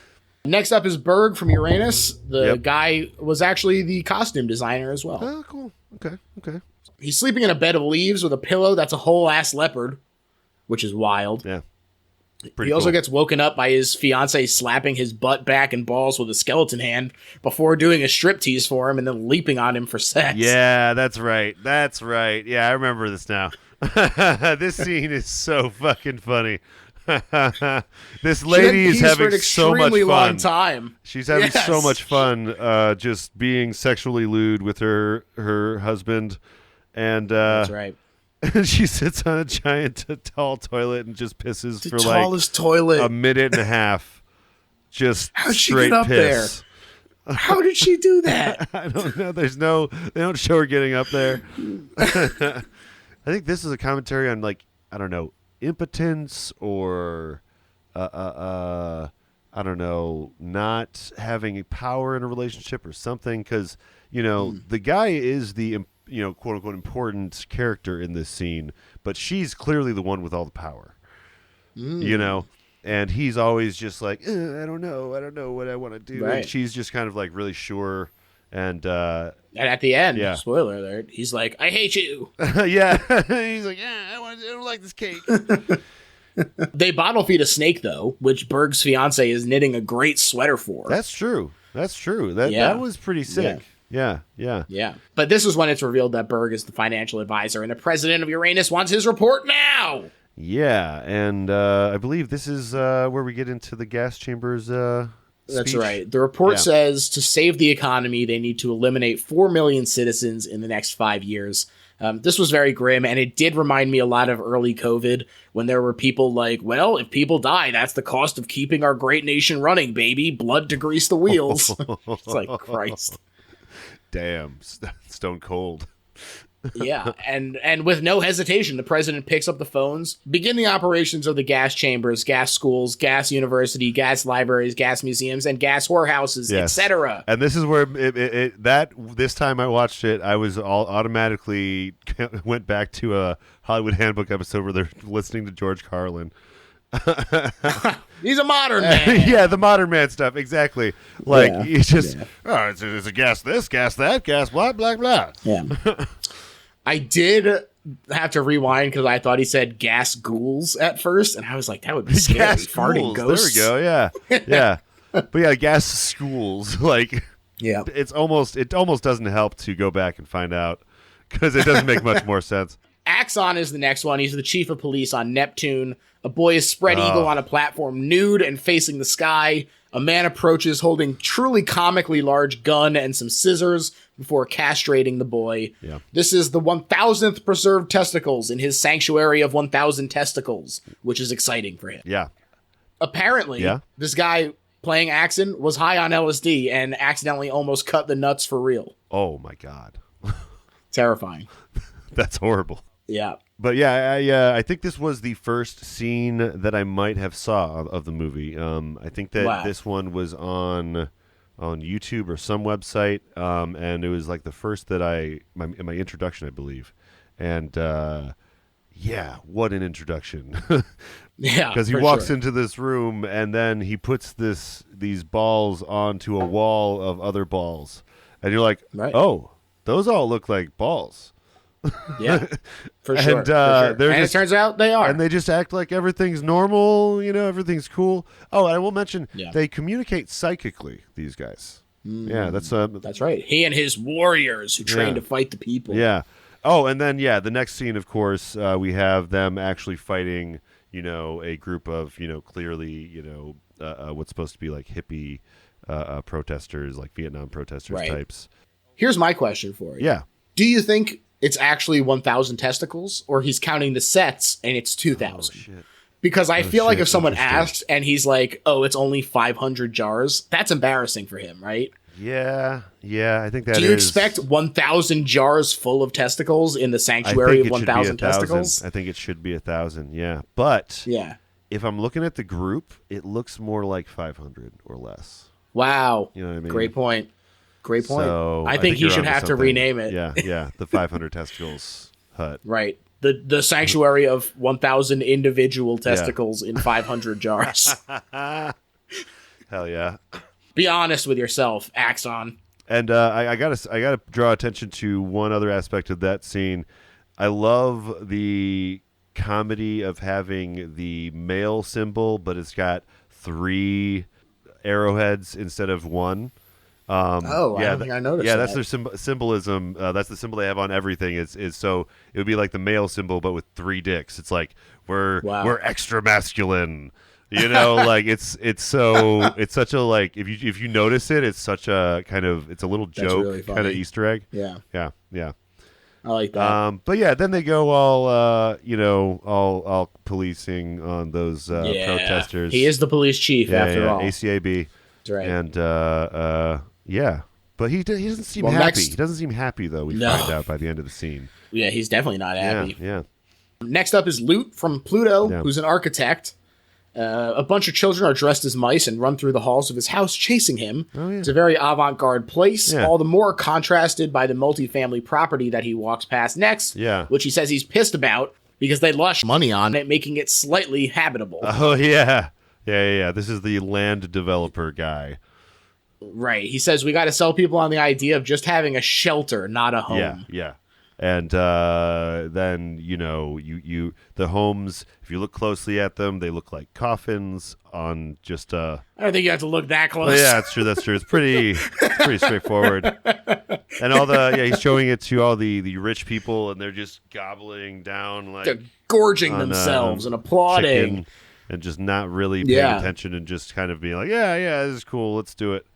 Next up is Berg from Uranus. The guy was actually the costume designer as well. Oh, cool. Okay. He's sleeping in a bed of leaves with a pillow that's a whole ass leopard, which is wild. Yeah. He also gets woken up by his fiance slapping his butt, back, and balls with a skeleton hand before doing a striptease for him and then leaping on him for sex. Yeah, that's right. Yeah, I remember this now. This scene is so fucking funny. This lady is having so much fun. Long time. She's having so much fun just being sexually lewd with her husband. And that's right. She sits on a giant tall toilet and just pisses the for tallest toilet. A minute and a half. Just How'd straight she get up piss. There? How did she do that? I don't know. They don't show her getting up there. I think this is a commentary on impotence or I don't know, not having power in a relationship or something, because the guy is the quote unquote important character in this scene, but she's clearly the one with all the power. And he's always just like, I don't know what I want to do. Right. And she's just kind of like really sure. And at the end, spoiler alert, he's like, I hate you. Yeah. He's like, I don't like this cake. They bottle feed a snake, though, which Berg's fiance is knitting a great sweater for. That's true. That was pretty sick. Yeah. But this is when it's revealed that Berg is the financial advisor and the president of Uranus wants his report now. Yeah, and I believe this is where we get into the gas chambers That's speech. right. The report says to save the economy, they need to eliminate 4 million citizens in the next 5 years. This was very grim, and it did remind me a lot of early COVID when there were people like, well, if people die, that's the cost of keeping our great nation running, baby. Blood to grease the wheels. It's like, Christ. Damn, stone cold. Yeah, and with no hesitation, the president picks up the phones, begin the operations of the gas chambers, gas schools, gas university, gas libraries, gas museums, and gas whorehouses, etc. And this is where this time I watched it, I was automatically went back to a Hollywood Handbook episode where they're listening to George Carlin. He's a modern man. Yeah, the modern man stuff, exactly. Like, you just, it's a gas this, gas that, gas blah, blah, blah. Yeah. I did have to rewind because I thought he said gas ghouls at first, and I was like, that would be scary. Gas Farting ghouls. ghosts. There we go, yeah. But yeah, gas schools, like, it almost doesn't help to go back and find out because it doesn't make much more sense. Axon is the next one. He's the chief of police on Neptune. A boy is spread eagle on a platform, nude and facing the sky. A man approaches holding truly comically large gun and some scissors before castrating the boy. Yeah. This is the 1,000th preserved testicles in his sanctuary of 1,000 testicles, which is exciting for him. Yeah. Apparently, this guy playing Axon was high on LSD and accidentally almost cut the nuts for real. Oh, my God. Terrifying. That's horrible. Yeah. But yeah, I think this was the first scene that I might have saw of the movie. I think that this one was on on YouTube or some website, and it was like the first that my introduction, I believe, and yeah, what an introduction! Yeah, because he walks into this room and then he puts these balls onto a wall of other balls, and you're like, oh, those all look like balls. Yeah, for sure. And, it turns out they are. And they just act like everything's normal, everything's cool. Oh, and I will mention, they communicate psychically, these guys. Yeah, that's right. He and his warriors who train to fight the people. Yeah. Oh, and then, the next scene, of course, we have them actually fighting, a group of, clearly, what's supposed to be like hippie protesters, like Vietnam protesters types. Here's my question for you. Yeah. Do you think it's actually 1,000 testicles, or he's counting the sets and it's 2,000? Oh, shit. Because I feel like if someone asks and he's like, oh, it's only 500 jars, that's embarrassing for him, right? Yeah, I think that is. Do you expect 1,000 jars full of testicles in the sanctuary of 1,000 testicles? I think it should be 1,000, yeah. But if I'm looking at the group, it looks more like 500 or less. Wow. You know what I mean? Great point. So, I think he should have to rename it. Yeah, the 500 testicles hut. Right. The sanctuary of 1,000 individual testicles in 500 jars. Hell yeah. Be honest with yourself, Axon. And I gotta draw attention to one other aspect of that scene. I love the comedy of having the male symbol, but it's got 3 arrowheads instead of 1. I don't think I noticed. Yeah, that's their symbolism. That's the symbol they have on everything. Is so it would be like the male symbol, but with 3 dicks. It's like we're extra masculine. Like it's such a, like, if you notice it, it's such a it's a little joke, really kind of Easter egg. Yeah. I like that. But yeah, then they go all policing on those protesters. He is the police chief after all. ACAB. That's right. And yeah, but he doesn't seem happy. He doesn't seem happy though. We find out by the end of the scene. Yeah, he's definitely not happy. Yeah. Next up is Loot from Pluto, who's an architect. A bunch of children are dressed as mice and run through the halls of his house chasing him. Oh, yeah. It's a very avant-garde place, all the more contrasted by the multifamily property that he walks past next, which he says he's pissed about because they lost money on it, making it slightly habitable. Oh, yeah. Yeah. This is the land developer guy. Right. He says we got to sell people on the idea of just having a shelter, not a home. Yeah. And then you the homes, if you look closely at them, they look like coffins on just I don't think you have to look that close. Yeah, that's true. It's pretty straightforward. And he's showing it to all the rich people, and they're just gobbling down, like they're gorging themselves and applauding, and just not really paying attention and just kind of being like, yeah, this is cool, let's do it.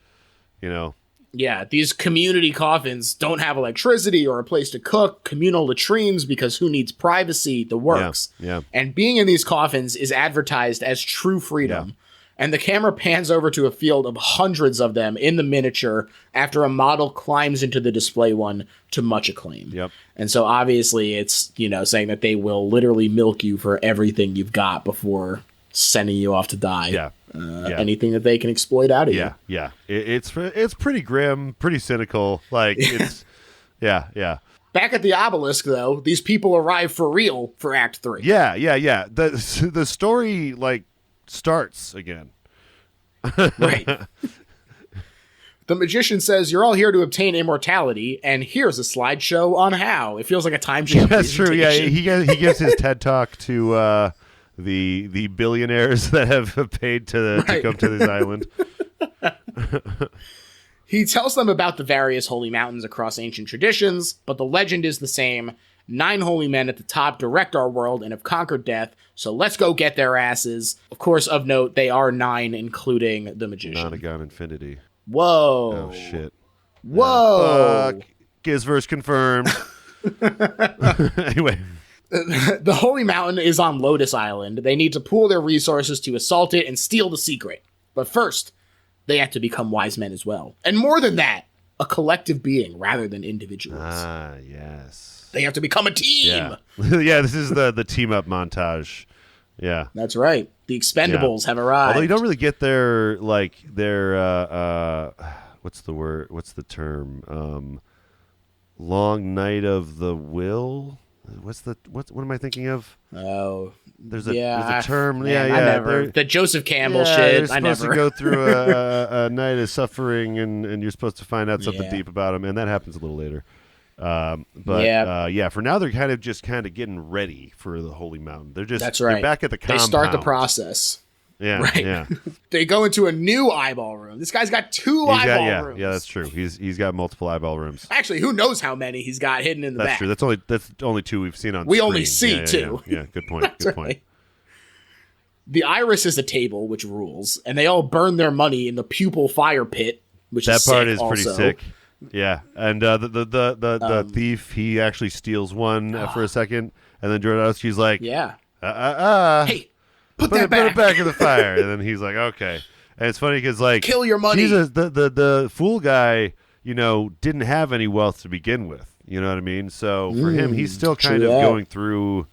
Yeah, these community coffins don't have electricity or a place to cook, communal latrines because who needs privacy, the works. Yeah. And being in these coffins is advertised as true freedom. Yeah. And the camera pans over to a field of hundreds of them in the miniature after a model climbs into the display one to much acclaim. Yep. And so obviously it's, saying that they will literally milk you for everything you've got before sending you off to die. Yeah. Anything that they can exploit out of you. Yeah. It's pretty grim, pretty cynical. Like it's, yeah. Back at the obelisk, though, these people arrive for real for Act 3. Yeah. The story starts again. Right. The magician says, "You're all here to obtain immortality, and here's a slideshow on how." It feels like a time jump. That's true. Yeah, he gives his TED talk to the billionaires that have paid to come to this island. He tells them about the various holy mountains across ancient traditions, but the legend is the same. 9 holy men at the top direct our world and have conquered death, so let's go get their asses. Of course, of note, they are 9, including the magician. Nonagon Infinity. Whoa. Oh, shit. Whoa. Fuck. Gizverse confirmed. Anyway. The Holy Mountain is on Lotus Island. They need to pool their resources to assault it and steal the secret. But first, they have to become wise men as well. And more than that, a collective being rather than individuals. Ah, yes. They have to become a team. Yeah, yeah, this is the team-up montage. Yeah. That's right. The Expendables have arrived. Although you don't really get their what's the word? What's the term? Long night of the will. What am I thinking of? Oh, there's a term. Man, I never. The Joseph Campbell shit. They're supposed to go through a night of suffering, and you're supposed to find out something deep about them, and that happens a little later. For now they're kind of getting ready for the Holy Mountain. They're back at the compound. They start the process. Yeah, right. Yeah. They go into a new eyeball room. This guy's got two eyeball rooms. Yeah, that's true. He's got multiple eyeball rooms. Actually, who knows how many he's got hidden in the back? That's true. That's only two we've seen on We screen. only see two. Yeah, good point. Good point. Right. The iris is a table, which rules, and they all burn their money in the pupil fire pit, which that is part sick is also. pretty sick. Yeah, and the thief, he actually steals one for a second, and then Jodorowsky's like, hey, put it back in the fire, and then he's like, okay. And it's funny because like, kill your money. Jesus, the fool guy, didn't have any wealth to begin with. You know what I mean? So for him, he's still kind of going through,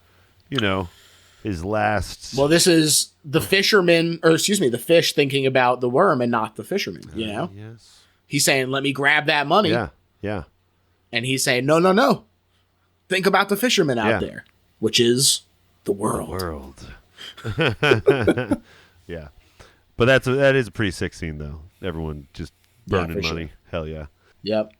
his last. Well, this is the fisherman, the fish thinking about the worm and not the fisherman. Yes. He's saying, "Let me grab that money." Yeah. And he's saying, "No. Think about the fisherman out there, which is the world." Yeah, but that is a pretty sick scene though. Everyone just burning money. Sure. Hell yeah. Yep.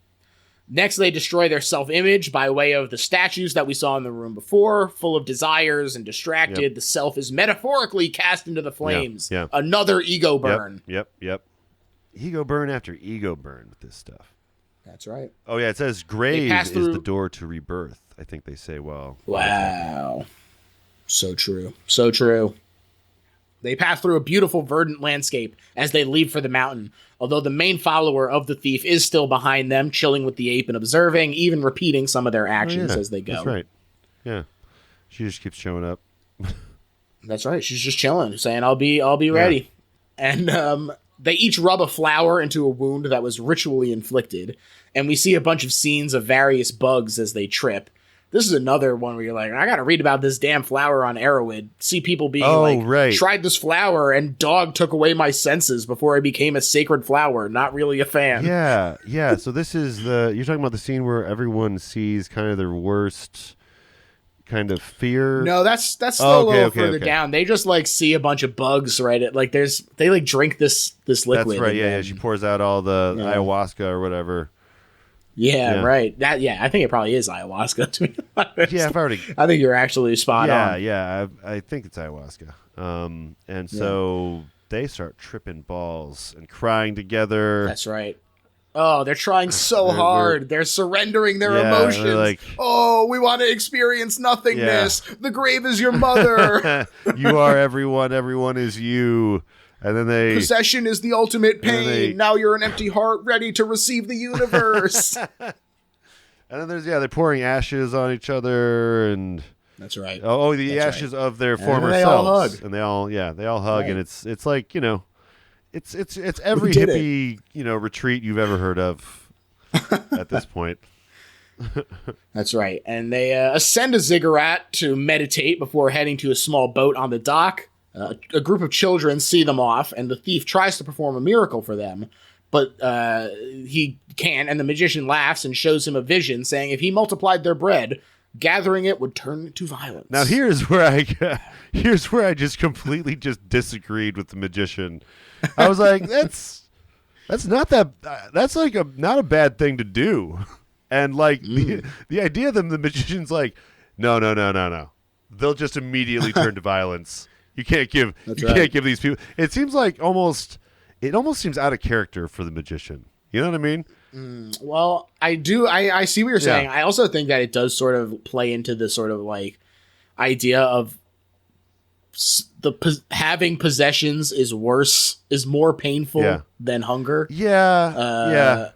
Next, they destroy their self-image by way of the statues that we saw in the room before, full of desires and distracted. Yep. The self is metaphorically cast into the flames. Yep. Another ego burn. Yep. Ego burn after ego burn with this stuff. That's right. Oh yeah, it says grave is the door to rebirth. I think they say, wow. So true. So true. They pass through a beautiful verdant landscape as they leave for the mountain, although the main follower of the thief is still behind them, chilling with the ape and observing, even repeating some of their actions as they go. That's right. Yeah. She just keeps showing up. That's right. She's just chilling, saying, I'll be ready. And they each rub a flower into a wound that was ritually inflicted, and we see a bunch of scenes of various bugs as they trip. This is another one where you're like, I gotta read about this damn flower on Arrowhead. See people being tried this flower and dog took away my senses before I became a sacred flower. Not really a fan. Yeah. So this is you're talking about the scene where everyone sees kind of their worst kind of fear. No, that's still a little further down. They just see a bunch of bugs, right? They drink this liquid. That's right. Yeah. She pours out all the ayahuasca or whatever. Yeah, right. I think it probably is ayahuasca. To be honest. Yeah, I think you're actually spot on. Yeah, I think it's ayahuasca. And so they start tripping balls and crying together. That's right. Oh, they're trying so hard. They're surrendering their emotions. We want to experience nothingness. Yeah. The grave is your mother. You are everyone. Everyone is you. And then possession is the ultimate pain. Now you're an empty heart ready to receive the universe. And then they're pouring ashes on each other, and that's right. The ashes of their former selves. All hug. And they all hug, right. And it's like, it's every hippie, retreat you've ever heard of at this point. That's right. And they ascend a ziggurat to meditate before heading to a small boat on the dock. A group of children see them off, and the thief tries to perform a miracle for them, but he can't, and the magician laughs and shows him a vision saying if he multiplied their bread, gathering it would turn to violence. Now here's where I just completely disagreed with the magician. I was like, that's not not a bad thing to do. And the idea that the magician's like, no. They'll just immediately turn to violence. You can't give these people. It seems like almost seems out of character for the magician. You know what I mean? Well, I do. I see what you're saying. I also think that it does sort of play into the sort of idea of having possessions is more painful than hunger. Yeah.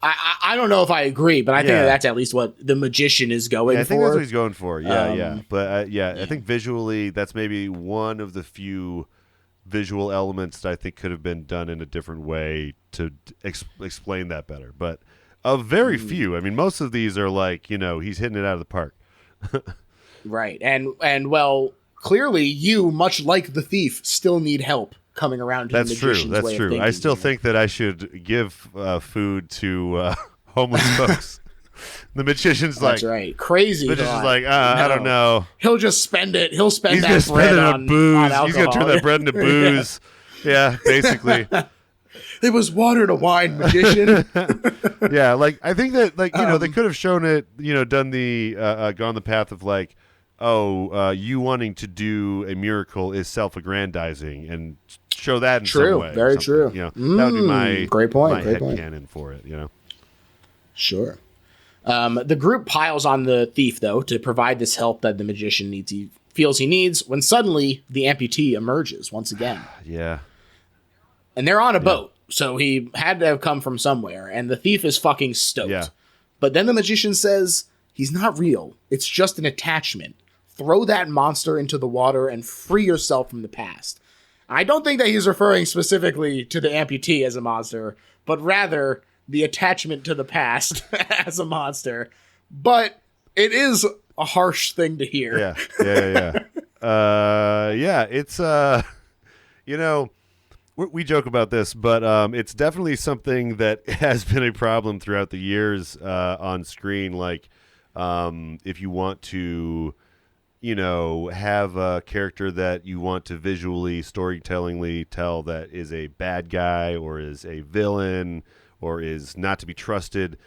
I don't know if I agree, but I think that's at least what the magician is going for. I think that's what he's going for. But I think visually that's maybe one of the few visual elements that I think could have been done in a different way to explain that better. But of very few. I mean, most of these are he's hitting it out of the park. Right. And well, clearly you, much like the thief, still need help. coming around to That's the true. magician's That's way true. of thinking. I still think that I should give food to homeless folks. The magician's That's like, right. Crazy. the magician's thought. like, I don't know. He'll just spend it. He'll spend He's that gonna spend bread it on on booze. on He's gonna turn alcohol. that bread into booze. Yeah, basically. It was water to wine, magician. Yeah, like I think that like they could have shown it, done the gone the path of like, you wanting to do a miracle is self-aggrandizing, and show that in True, some way. very true. That would be my great point. My Great point. headcanon for it. Sure. The group piles on the thief, though, to provide this help that the magician needs. He feels he needs. When suddenly the amputee emerges once again. Yeah. And they're on a boat, so he had to have come from somewhere. And the thief is fucking stoked. Yeah. But then the magician says, he's not real. It's just an attachment. Throw that monster into the water and free yourself from the past. I don't think that he's referring specifically to the amputee as a monster, but rather the attachment to the past as a monster. But it is a harsh thing to hear. Yeah. It's we joke about this, but it's definitely something that has been a problem throughout the years on screen. Like, if you want to, have a character that you want to visually, storytellingly tell that is a bad guy or is a villain or is not to be trusted,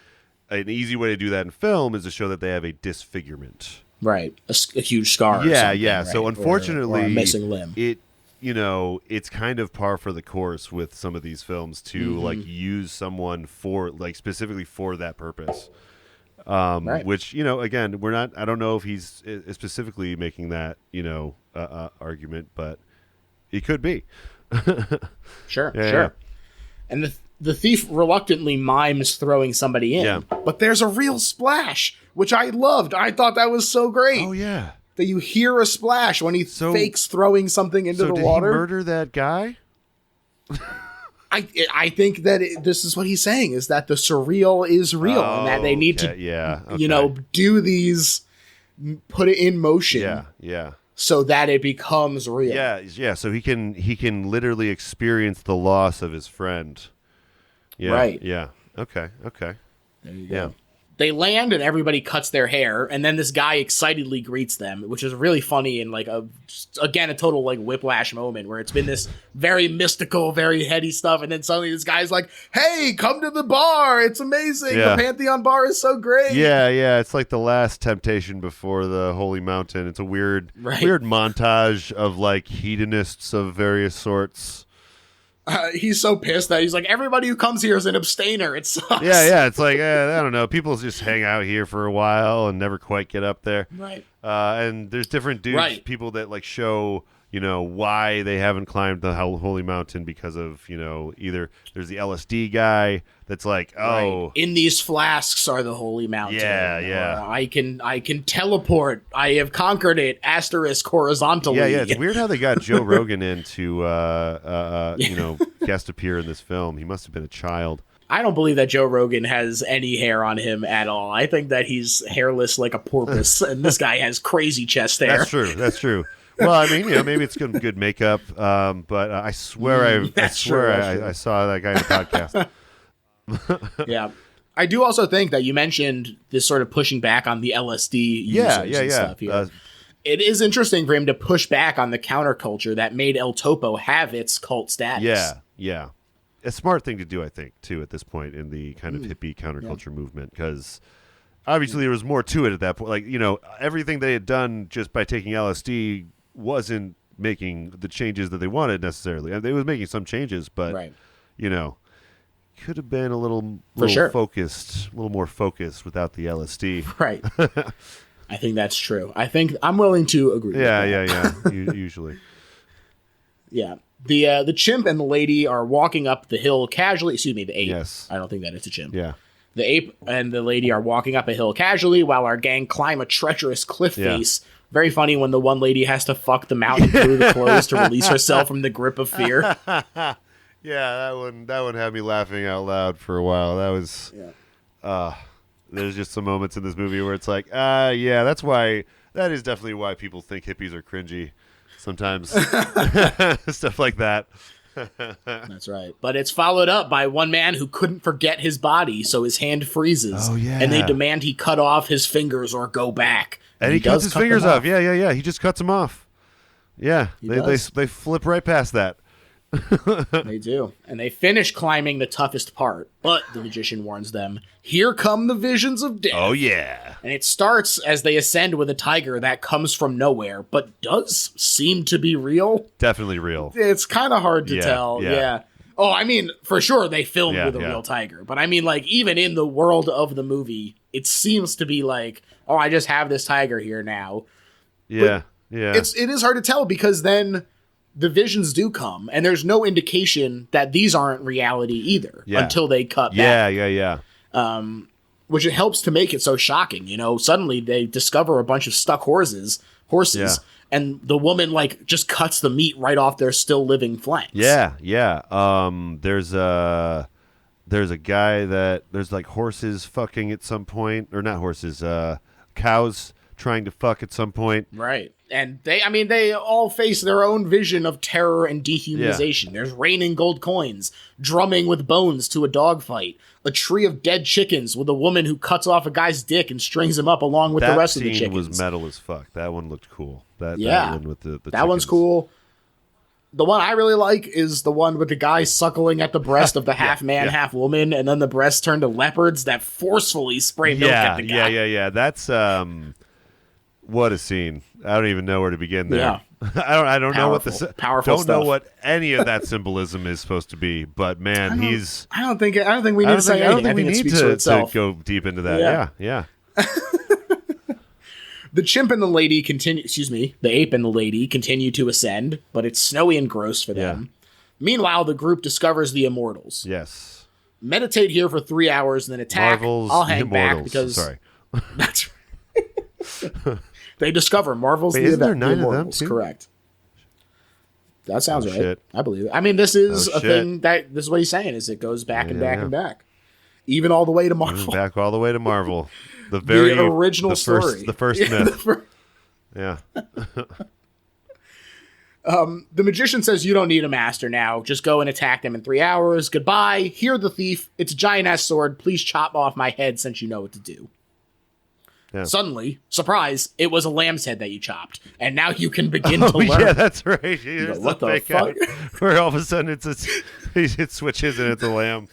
an easy way to do that in film is to show that they have a disfigurement. Right. A huge scar. Yeah. Right? So unfortunately, or a missing limb. It's kind of par for the course with some of these films to like use someone for like specifically for that purpose. Right. Which, again, I don't know if he's specifically making that, argument, but he could be. Sure. Yeah. And the thief reluctantly mimes throwing somebody in. Yeah. But there's a real splash, which I loved. I thought that was so great. Oh, yeah. That you hear a splash when he fakes throwing something into the water. Did he murder that guy? I think that this is what he's saying, is that the surreal is real and that they need to, do these, put it in motion. Yeah. So that it becomes real. Yeah. So he can literally experience the loss of his friend. Yeah. Right. Yeah. Okay. There you go. Yeah. They land and everybody cuts their hair, and then this guy excitedly greets them, which is really funny and like a total like whiplash moment where it's been this very mystical, very heady stuff, and then suddenly this guy's like, "Hey, come to the bar! It's amazing. Yeah. The Pantheon Bar is so great." Yeah. It's like the last temptation before the holy mountain. It's a weird montage of like hedonists of various sorts. He's so pissed that he's like, everybody who comes here is an abstainer. It sucks. Yeah. It's like, I don't know. People just hang out here for a while and never quite get up there. Right. And there's different dudes, people that like show, why they haven't climbed the holy mountain because of, either there's the LSD guy that's like, in these flasks are the holy mountain. Yeah. Or I can teleport. I have conquered it. Asterisk horizontally. Yeah. It's weird how they got Joe Rogan in to, guest appear in this film. He must have been a child. I don't believe that Joe Rogan has any hair on him at all. I think that he's hairless like a porpoise, and this guy has crazy chest hair. That's true. Well, I mean, maybe it's good makeup, but I swear I saw that guy in the podcast. Yeah. I do also think that you mentioned this sort of pushing back on the LSD users and stuff here. It is interesting for him to push back on the counterculture that made El Topo have its cult status. Yeah. A smart thing to do, I think, too, at this point in the kind of hippie counterculture movement, because obviously there was more to it at that point. Like, everything they had done just by taking LSD wasn't making the changes that they wanted necessarily. And they was making some changes, but could have been a little focused, a little more focused without the LSD. Right. I think that's true. I'm willing to agree. Yeah. Usually. Yeah. The chimp and the lady are walking up the hill casually. Excuse me, the ape. Yes. I don't think that it's a chimp. Yeah. The ape and the lady are walking up a hill casually while our gang climb a treacherous cliff face. Very funny when the one lady has to fuck the mountain through the clothes to release herself from the grip of fear. Yeah, that one had me laughing out loud for a while. That was there's just some moments in this movie where it's like, that is definitely why people think hippies are cringy sometimes. Stuff like that. That's right. But it's followed up by one man who couldn't forget his body, so his hand freezes. Oh, yeah. And they demand he cut off his fingers or go back. And he cuts his fingers off. Yeah. He just cuts them off. Yeah, they flip right past that. They do. And they finish climbing the toughest part. But the magician warns them, here come the visions of death. Oh, yeah. And it starts as they ascend with a tiger that comes from nowhere, but does seem to be real. Definitely real. It's kind of hard to tell. Yeah. Yeah. Oh, I mean, for sure they filmed with a real tiger. But I mean, like, even in the world of the movie, it seems to be like, oh, I just have this tiger here now. Yeah. But yeah. It is hard to tell because then the visions do come, and there's no indication that these aren't reality either until they cut back. Yeah. Which it helps to make it so shocking. You know, suddenly they discover a bunch of stuck horses, and the woman like just cuts the meat right off their still living flanks. Yeah. There's a guy that there's like horses fucking at some point, or not horses, cows trying to fuck at some point. Right. And they all face their own vision of terror and dehumanization. There's raining gold coins, drumming with bones to a dogfight, a tree of dead chickens with a woman who cuts off a guy's dick and strings him up along with the rest of the chickens. That scene was metal as fuck. That one looked cool. That one with the that one's cool. The one I really like is the one with the guy suckling at the breast of the half man, half woman, and then the breasts turn to leopards that forcefully spray milk at the guy. Yeah. That's what a scene. I don't even know where to begin there. Yeah. I don't know what powerful don't stuff. know what any of that symbolism is supposed to be, but man, I don't think we need to say anything. I think it speaks for itself. To go deep into that. Yeah. The chimp and the lady the ape and the lady continue to ascend, but it's snowy and gross for them. Meanwhile, the group discovers the immortals. Yes. Meditate here for 3 hours and then attack. Marvel's I'll hang immortals. back because Sorry. That's right. They discover Marvel's Wait, isn't there 9 immortals. of them too? Correct. That sounds right. Shit. I believe it. I mean, this is a thing that this is what he's saying is it goes back and back and back, even all the way to Marvel. Back all the way to Marvel. The very original story. The first myth. Yeah. The magician says, you don't need a master now. Just go and attack them in 3 hours. Goodbye. Hear the thief. It's a giant-ass sword. Please chop off my head since you know what to do. Yeah. Suddenly, surprise, it was a lamb's head that you chopped. And now you can begin to learn. Yeah, that's right. What the fuck? Where all of a sudden it switches and it's a lamb.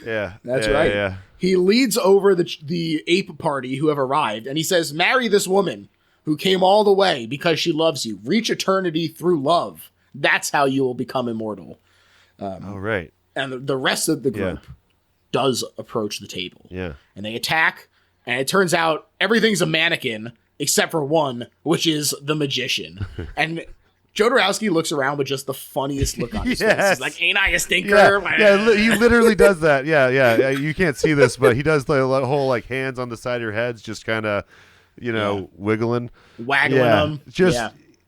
Yeah. That's right. Yeah. He leads over the ape party who have arrived, and he says, marry this woman who came all the way because she loves you. Reach eternity through love. That's how you will become immortal. Right. And the rest of the group does approach the table. Yeah. And they attack, and it turns out everything's a mannequin except for one, which is the magician. And Jodorowsky looks around with just the funniest look on his face. He's like, ain't I a stinker? Yeah, he literally does that. Yeah. You can't see this, but he does the whole like hands on the side of your heads, just kind of, wiggling. Waggling them.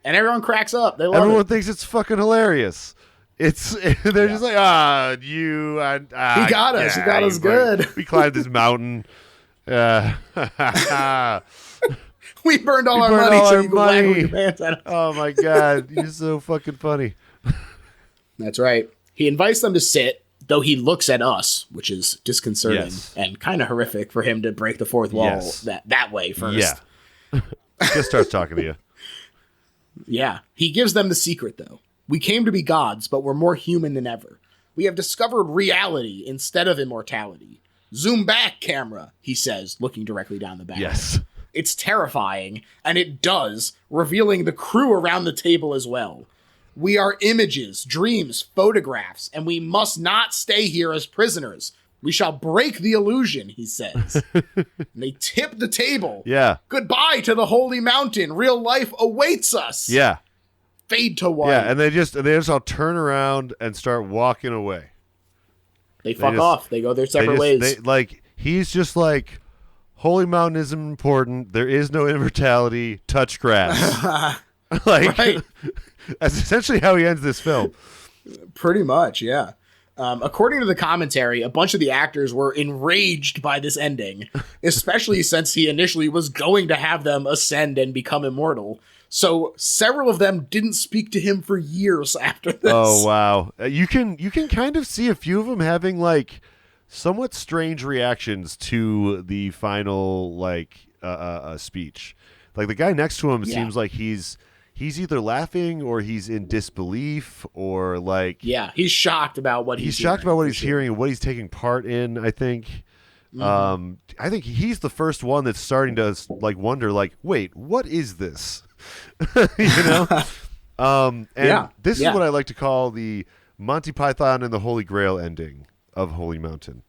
And everyone cracks up. They love everyone it. thinks it's fucking hilarious. They're just like, he got us. He got us good. We climbed this mountain. We burned all our money so you can waggle your pants at us. Oh my God. You're so fucking funny. That's right. He invites them to sit, though he looks at us, which is disconcerting and kind of horrific for him to break the fourth wall that way first. Yeah. Just starts talking to you. Yeah. He gives them the secret, though. We came to be gods, but we're more human than ever. We have discovered reality instead of immortality. Zoom back, camera, he says, looking directly down the barrel. Yes. It's terrifying, and it does, revealing the crew around the table as well. We are images, dreams, photographs, and we must not stay here as prisoners. We shall break the illusion, he says. And they tip the table. Yeah. Goodbye to the holy mountain. Real life awaits us. Yeah. Fade to white. Yeah, and they just all turn around and start walking away. They fuck off. They go their separate ways. He's just like, holy mountain isn't important. There is no immortality. Touch grass. Right. That's essentially how he ends this film. Pretty much, yeah. According to the commentary, a bunch of the actors were enraged by this ending, especially since he initially was going to have them ascend and become immortal. So several of them didn't speak to him for years after this. Oh, wow. You can kind of see a few of them having like somewhat strange reactions to the final like speech. Like the guy next to him seems like he's either laughing or he's in disbelief or like he's shocked about what he's shocked about what he's hearing and what he's taking part in. I think I think he's the first one that's starting to like wonder like, wait, what is this? You know? This is what I like to call the Monty Python and the Holy Grail ending of Holy Mountain.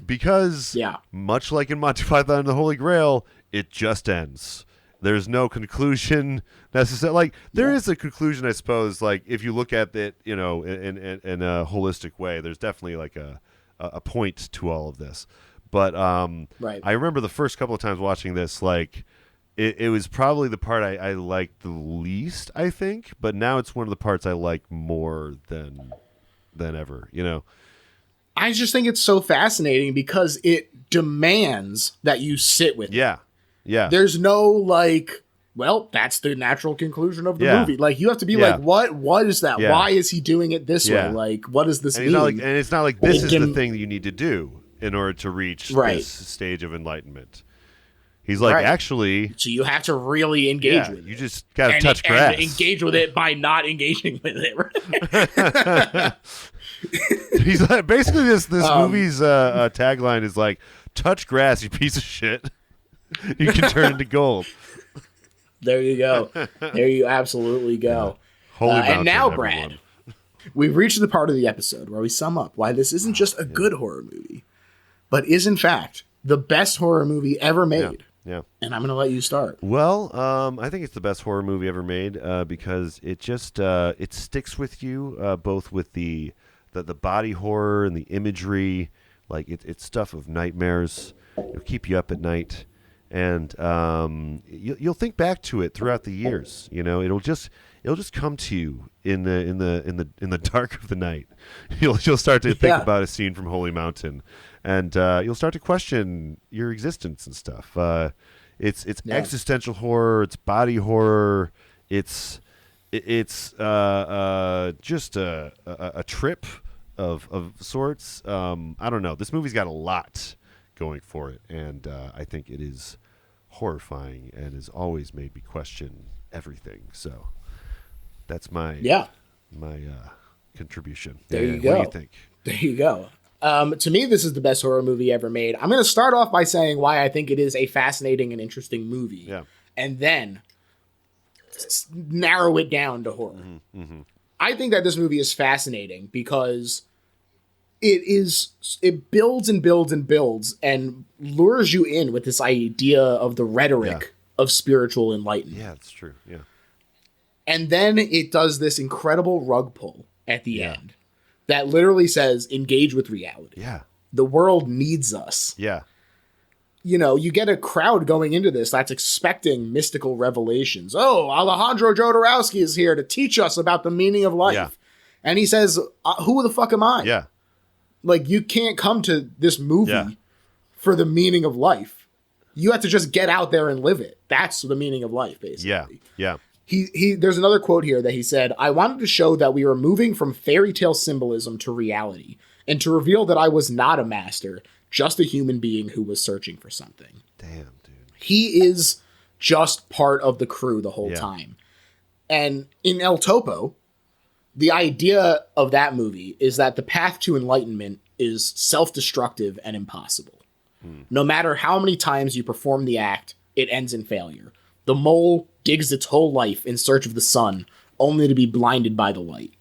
Because much like in Monty Python and the Holy Grail, it just ends. There's no conclusion necessarily. Like there is a conclusion, I suppose. Like if you look at it, you know, in a holistic way, there's definitely like a point to all of this. But I remember the first couple of times watching this, like it was probably the part I liked the least, I think. But now it's one of the parts I like more than ever. You know, I just think it's so fascinating because it demands that you sit with it. Yeah. There's no like, well, that's the natural conclusion of the movie. Like you have to be like, what is that? Yeah. Why is he doing it this way? Like, what does this mean? And it's not like this is the thing that you need to do in order to reach this stage of enlightenment. He's like, actually, so you have to really engage with it. You just gotta touch grass. And engage with it by not engaging with it. Right? He's like, basically this movie's tagline is like, touch grass, you piece of shit. You can turn into gold. There you go. There you absolutely go. Holy mountain, and now, everyone. Brad, we've reached the part of the episode where we sum up why this isn't just a good horror movie, but is in fact the best horror movie ever made. Yeah. And I'm going to let you start. Well, I think it's the best horror movie ever made because it just it sticks with you, both with the body horror and the imagery. Like it's stuff of nightmares. It'll keep you up at night. And you'll think back to it throughout the years. You know, it'll just come to you in the dark of the night. You'll start to think about a scene from Holy Mountain, and you'll start to question your existence and stuff. It's existential horror. It's body horror. It's just a trip of sorts. I don't know. This movie's got a lot going for it, and I think it is horrifying and has always made me question everything. So that's my contribution. There you go. What do you think? There you go. To me, this is the best horror movie ever made. I'm going to start off by saying why I think it is a fascinating and interesting movie, and then narrow it down to horror. I think that this movie is fascinating because it builds and builds and builds and lures you in with this idea of the rhetoric of spiritual enlightenment. Yeah, that's true. Yeah. And then it does this incredible rug pull at the end that literally says, engage with reality. Yeah. The world needs us. Yeah. You know, you get a crowd going into this that's expecting mystical revelations. Oh, Alejandro Jodorowsky is here to teach us about the meaning of life. Yeah. And he says, who the fuck am I? Yeah. Like, you can't come to this movie for the meaning of life. You have to just get out there and live it. That's the meaning of life, basically. Yeah. Yeah. There's another quote here that he said, I wanted to show that we were moving from fairy tale symbolism to reality and to reveal that I was not a master, just a human being who was searching for something. Damn, dude. He is just part of the crew the whole time. And in El Topo, the idea of that movie is that the path to enlightenment is self-destructive and impossible. No matter how many times you perform the act, it ends in failure. The mole digs its whole life in search of the sun, only to be blinded by the light.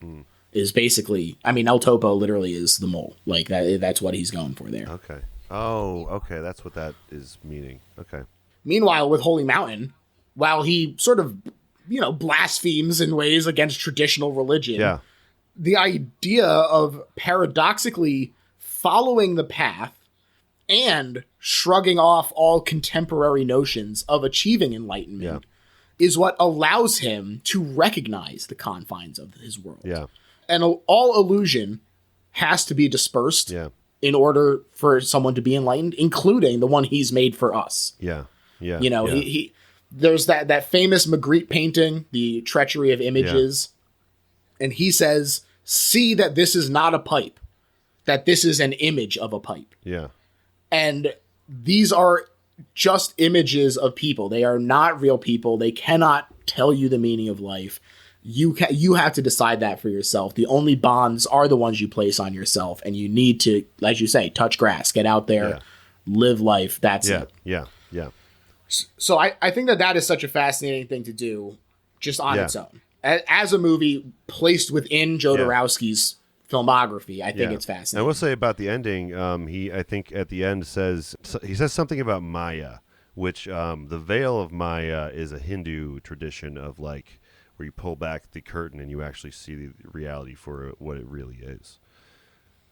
Is basically, I mean, El Topo literally is the mole. Like, that's what he's going for there. Okay. Oh, okay. That's what that is meaning. Okay. Meanwhile, with Holy Mountain, while he sort of, blasphemes in ways against traditional religion, the idea of paradoxically following the path and shrugging off all contemporary notions of achieving enlightenment is what allows him to recognize the confines of his world. Yeah. And all illusion has to be dispersed Yeah. in order for someone to be enlightened, including the one he's made for us. Yeah. Yeah. You know, yeah. he there's that famous Magritte painting, The Treachery of Images. And he says, see that this is not a pipe, that this is an image of a pipe. Yeah. And these are just images of people. They are not real people. They cannot tell you the meaning of life. You have to decide that for yourself. The only bonds are the ones you place on yourself. And you need to, as you say, touch grass, get out there, live life. That's it. Yeah. Yeah. So I think that is such a fascinating thing to do just on its own. As a movie placed within Jodorowsky's filmography, I think it's fascinating. I will say about the ending, he, I think at the end says something about Maya, which the veil of Maya is a Hindu tradition of like where you pull back the curtain and you actually see the reality for what it really is.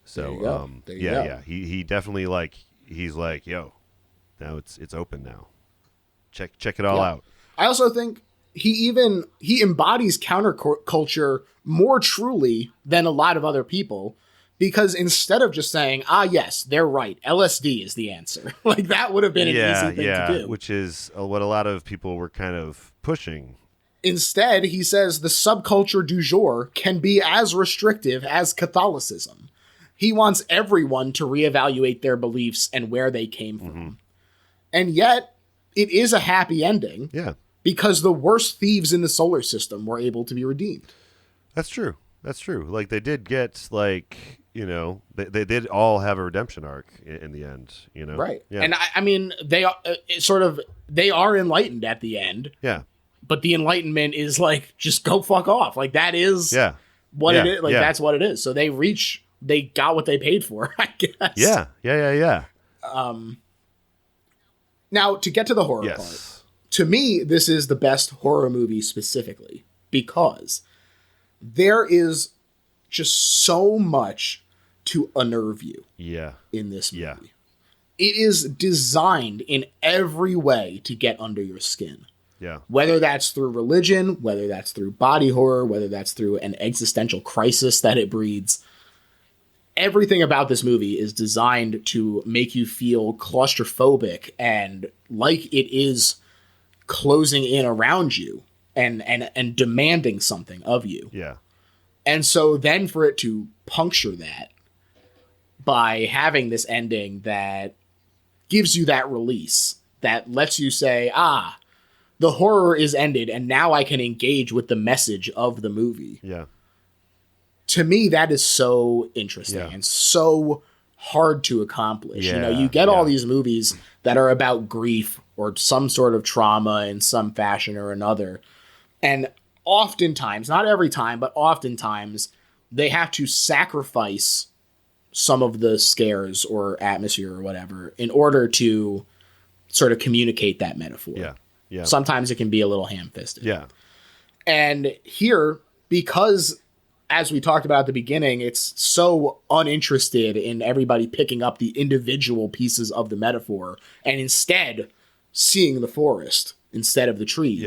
So There you go. he definitely he's like, yo, now it's open now. Check it all out. I also think he embodies counterculture more truly than a lot of other people, because instead of just saying, yes, they're right, LSD is the answer. Like that would have been an easy thing to do. Which is what a lot of people were kind of pushing. Instead, he says the subculture du jour can be as restrictive as Catholicism. He wants everyone to reevaluate their beliefs and where they came from. Mm-hmm. And yet, it is a happy ending. Yeah. Because the worst thieves in the solar system were able to be redeemed. That's true. Like they did get they did all have a redemption arc in the end, you know? Right. Yeah. And I mean, they are enlightened at the end. Yeah. But the enlightenment is like, just go fuck off. Like that is what it is. Like that's what it is. So they got what they paid for, I guess. Yeah. Now, to get to the horror part, to me, this is the best horror movie specifically because there is just so much to unnerve you in this movie. Yeah. It is designed in every way to get under your skin. Yeah. Whether that's through religion, whether that's through body horror, whether that's through an existential crisis that it breeds. Everything about this movie is designed to make you feel claustrophobic and like it is closing in around you and demanding something of you. Yeah. And so then for it to puncture that by having this ending that gives you that release, that lets you say, the horror is ended and now I can engage with the message of the movie. Yeah. To me, that is so interesting and so hard to accomplish. Yeah, you get all these movies that are about grief or some sort of trauma in some fashion or another. And oftentimes, not every time, but oftentimes, they have to sacrifice some of the scares or atmosphere or whatever in order to sort of communicate that metaphor. Yeah. Yeah. Sometimes it can be a little ham-fisted. Yeah. And here, because as we talked about at the beginning, it's so uninterested in everybody picking up the individual pieces of the metaphor and instead seeing the forest instead of the trees.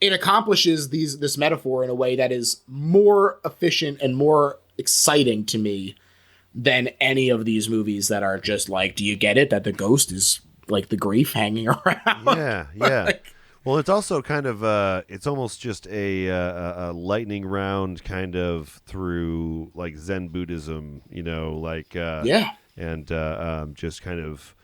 Yeah. It accomplishes this metaphor in a way that is more efficient and more exciting to me than any of these movies that are just like, do you get it? That the ghost is like the grief hanging around. Yeah. Well, it's also kind of it's almost just a lightning round kind of through like Zen Buddhism, and just kind of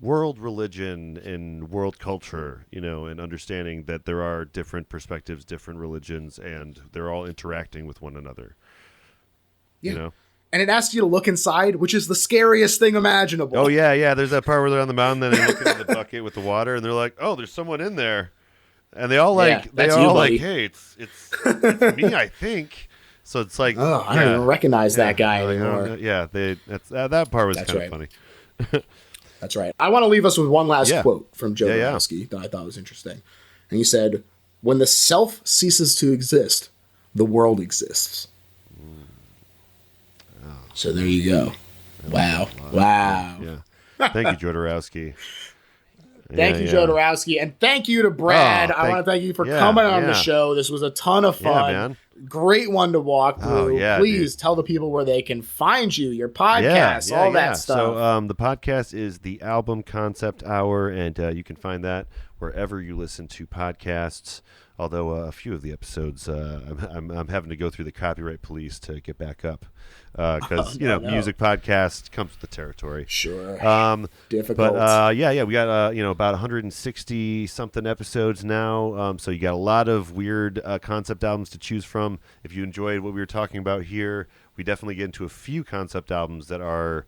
world religion and world culture, and understanding that there are different perspectives, different religions, and they're all interacting with one another. Yeah. And it asks you to look inside, which is the scariest thing imaginable. Oh, yeah. There's that part where they're on the mountain and they look in the bucket with the water, and they're like, "Oh, there's someone in there," and they all hey, it's me, I think. So it's like, I don't even recognize that guy anymore. That part was kind of funny. That's right. I want to leave us with one last quote from Jodorowsky that I thought was interesting, and he said, "When the self ceases to exist, the world exists." So there you go. Wow. Yeah. Thank you, Jodorowsky. Thank you, Jodorowsky. And thank you to Brad. I want to thank you for coming on the show. This was a ton of fun. Man. Great one to walk through. Oh, yeah, Please tell the people where they can find you, your podcast, all that stuff. So the podcast is the Album Concept Hour, and you can find that wherever you listen to podcasts. Although a few of the episodes, I'm having to go through the copyright police to get back up because music podcast comes with the territory. Sure. Difficult. But we got about 160 something episodes now. So you got a lot of weird concept albums to choose from. If you enjoyed what we were talking about here, we definitely get into a few concept albums that are.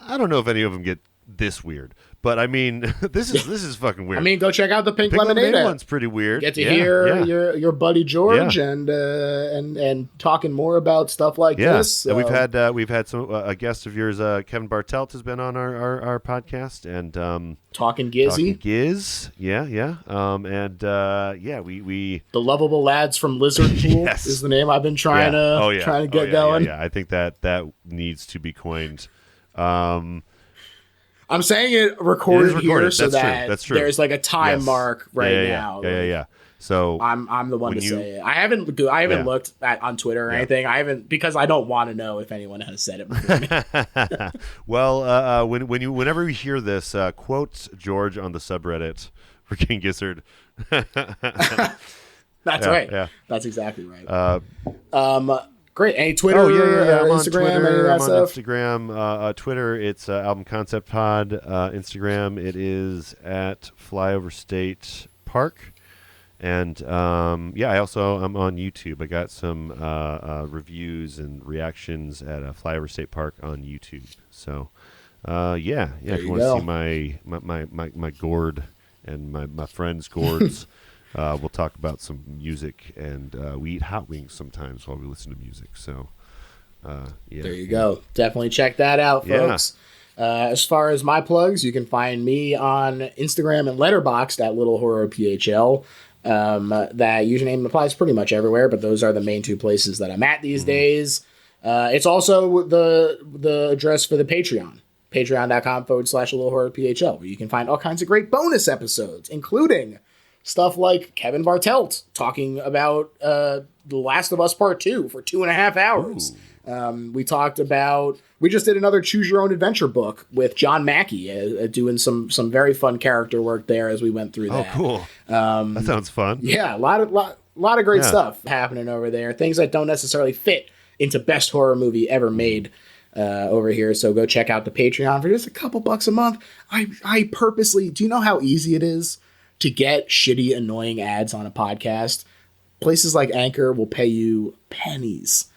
I don't know if any of them get this weird, but I mean, this is fucking weird. I mean, go check out the Pink Lemonade one's pretty weird. Get to hear your buddy George and talking more about stuff like this. So. And we've had some a guest of yours, Kevin Bartelt, has been on our podcast, and Talking Gizzy, we the lovable lads from Lizard Pool is the name I've been trying to get going. I think that needs to be coined. I'm saying it recorded here so that's true. There's like a time mark now. Yeah. So I'm the one to say it. I haven't looked on Twitter or anything. I haven't, because I don't want to know if anyone has said it before me. Well, whenever you hear this, quote George on the subreddit for King Gizzard. That's right. Yeah. That's exactly right. Great. Any Twitter? I'm on Instagram, Twitter. I'm on Instagram. Twitter, it's Album Concept Pod. Instagram, it is at Flyover State Park. And I also I'm on YouTube. I got some reviews and reactions at Flyover State Park on YouTube. So if you want to see my gourd and my friends' gourds. We'll talk about some music, and we eat hot wings sometimes while we listen to music. So, there you go. Definitely check that out, folks. As far as my plugs, you can find me on Instagram and Letterboxd at Little Horror PHL. That username applies pretty much everywhere, but those are the main two places that I'm at these days. It's also the address for the Patreon. Patreon.com/Little Horror PHL, where you can find all kinds of great bonus episodes, including stuff like Kevin Bartelt talking about The Last of Us Part 2 for 2.5 hours. We just did another Choose Your Own Adventure book with Jon Mackey, doing some very fun character work there as we went through that. Oh, cool. That sounds fun. Yeah, a lot of great stuff happening over there. Things that don't necessarily fit into best horror movie ever made over here. So go check out the Patreon for just a couple bucks a month. I purposely, do you know how easy it is to get shitty, annoying ads on a podcast? Places like Anchor will pay you pennies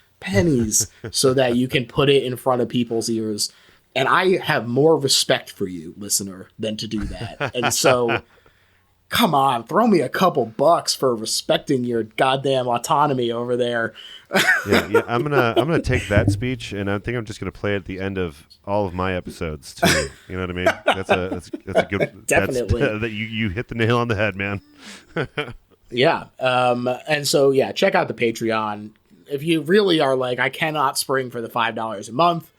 so that you can put it in front of people's ears. And I have more respect for you, listener, than to do that. And so, come on, throw me a couple bucks for respecting your goddamn autonomy over there. I'm gonna take that speech, and I think I'm just gonna play it at the end of all of my episodes too. You know what I mean? That's a good. Definitely. That you hit the nail on the head, man. Yeah. And so check out the Patreon if you really are like, I cannot spring for the $5 a month.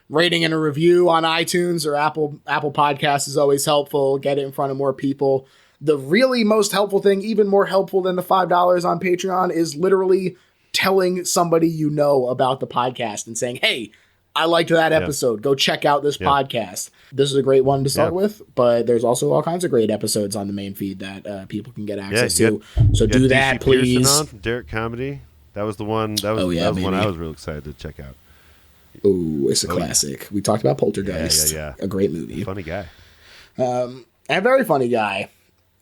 Rating and a review on iTunes or Apple Podcasts is always helpful. Get it in front of more people. The really most helpful thing, even more helpful than the $5 on Patreon, is literally telling somebody you know about the podcast and saying, hey, I liked that episode. Go check out this podcast. This is a great one to start with, but there's also all kinds of great episodes on the main feed that people can get access to. So do that, DC please. Pearson on from Derek Comedy. That was the one. That was one I was real excited to check out. Oh, it's a classic. We talked about Poltergeist. Yeah. A great movie. Funny guy. A very funny guy.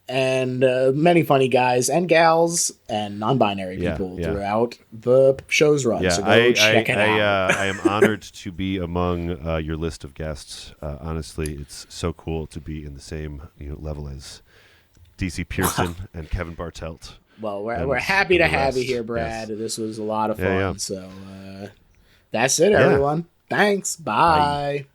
And many funny guys and gals and non-binary people throughout the show's run. Yeah, so go check it out. I am honored to be among your list of guests. Honestly, it's so cool to be in the same level as DC Pearson and Kevin Bartelt. Well, we're happy to have you here, Brad. Yes. This was a lot of fun. So that's it, everyone. Thanks. Bye.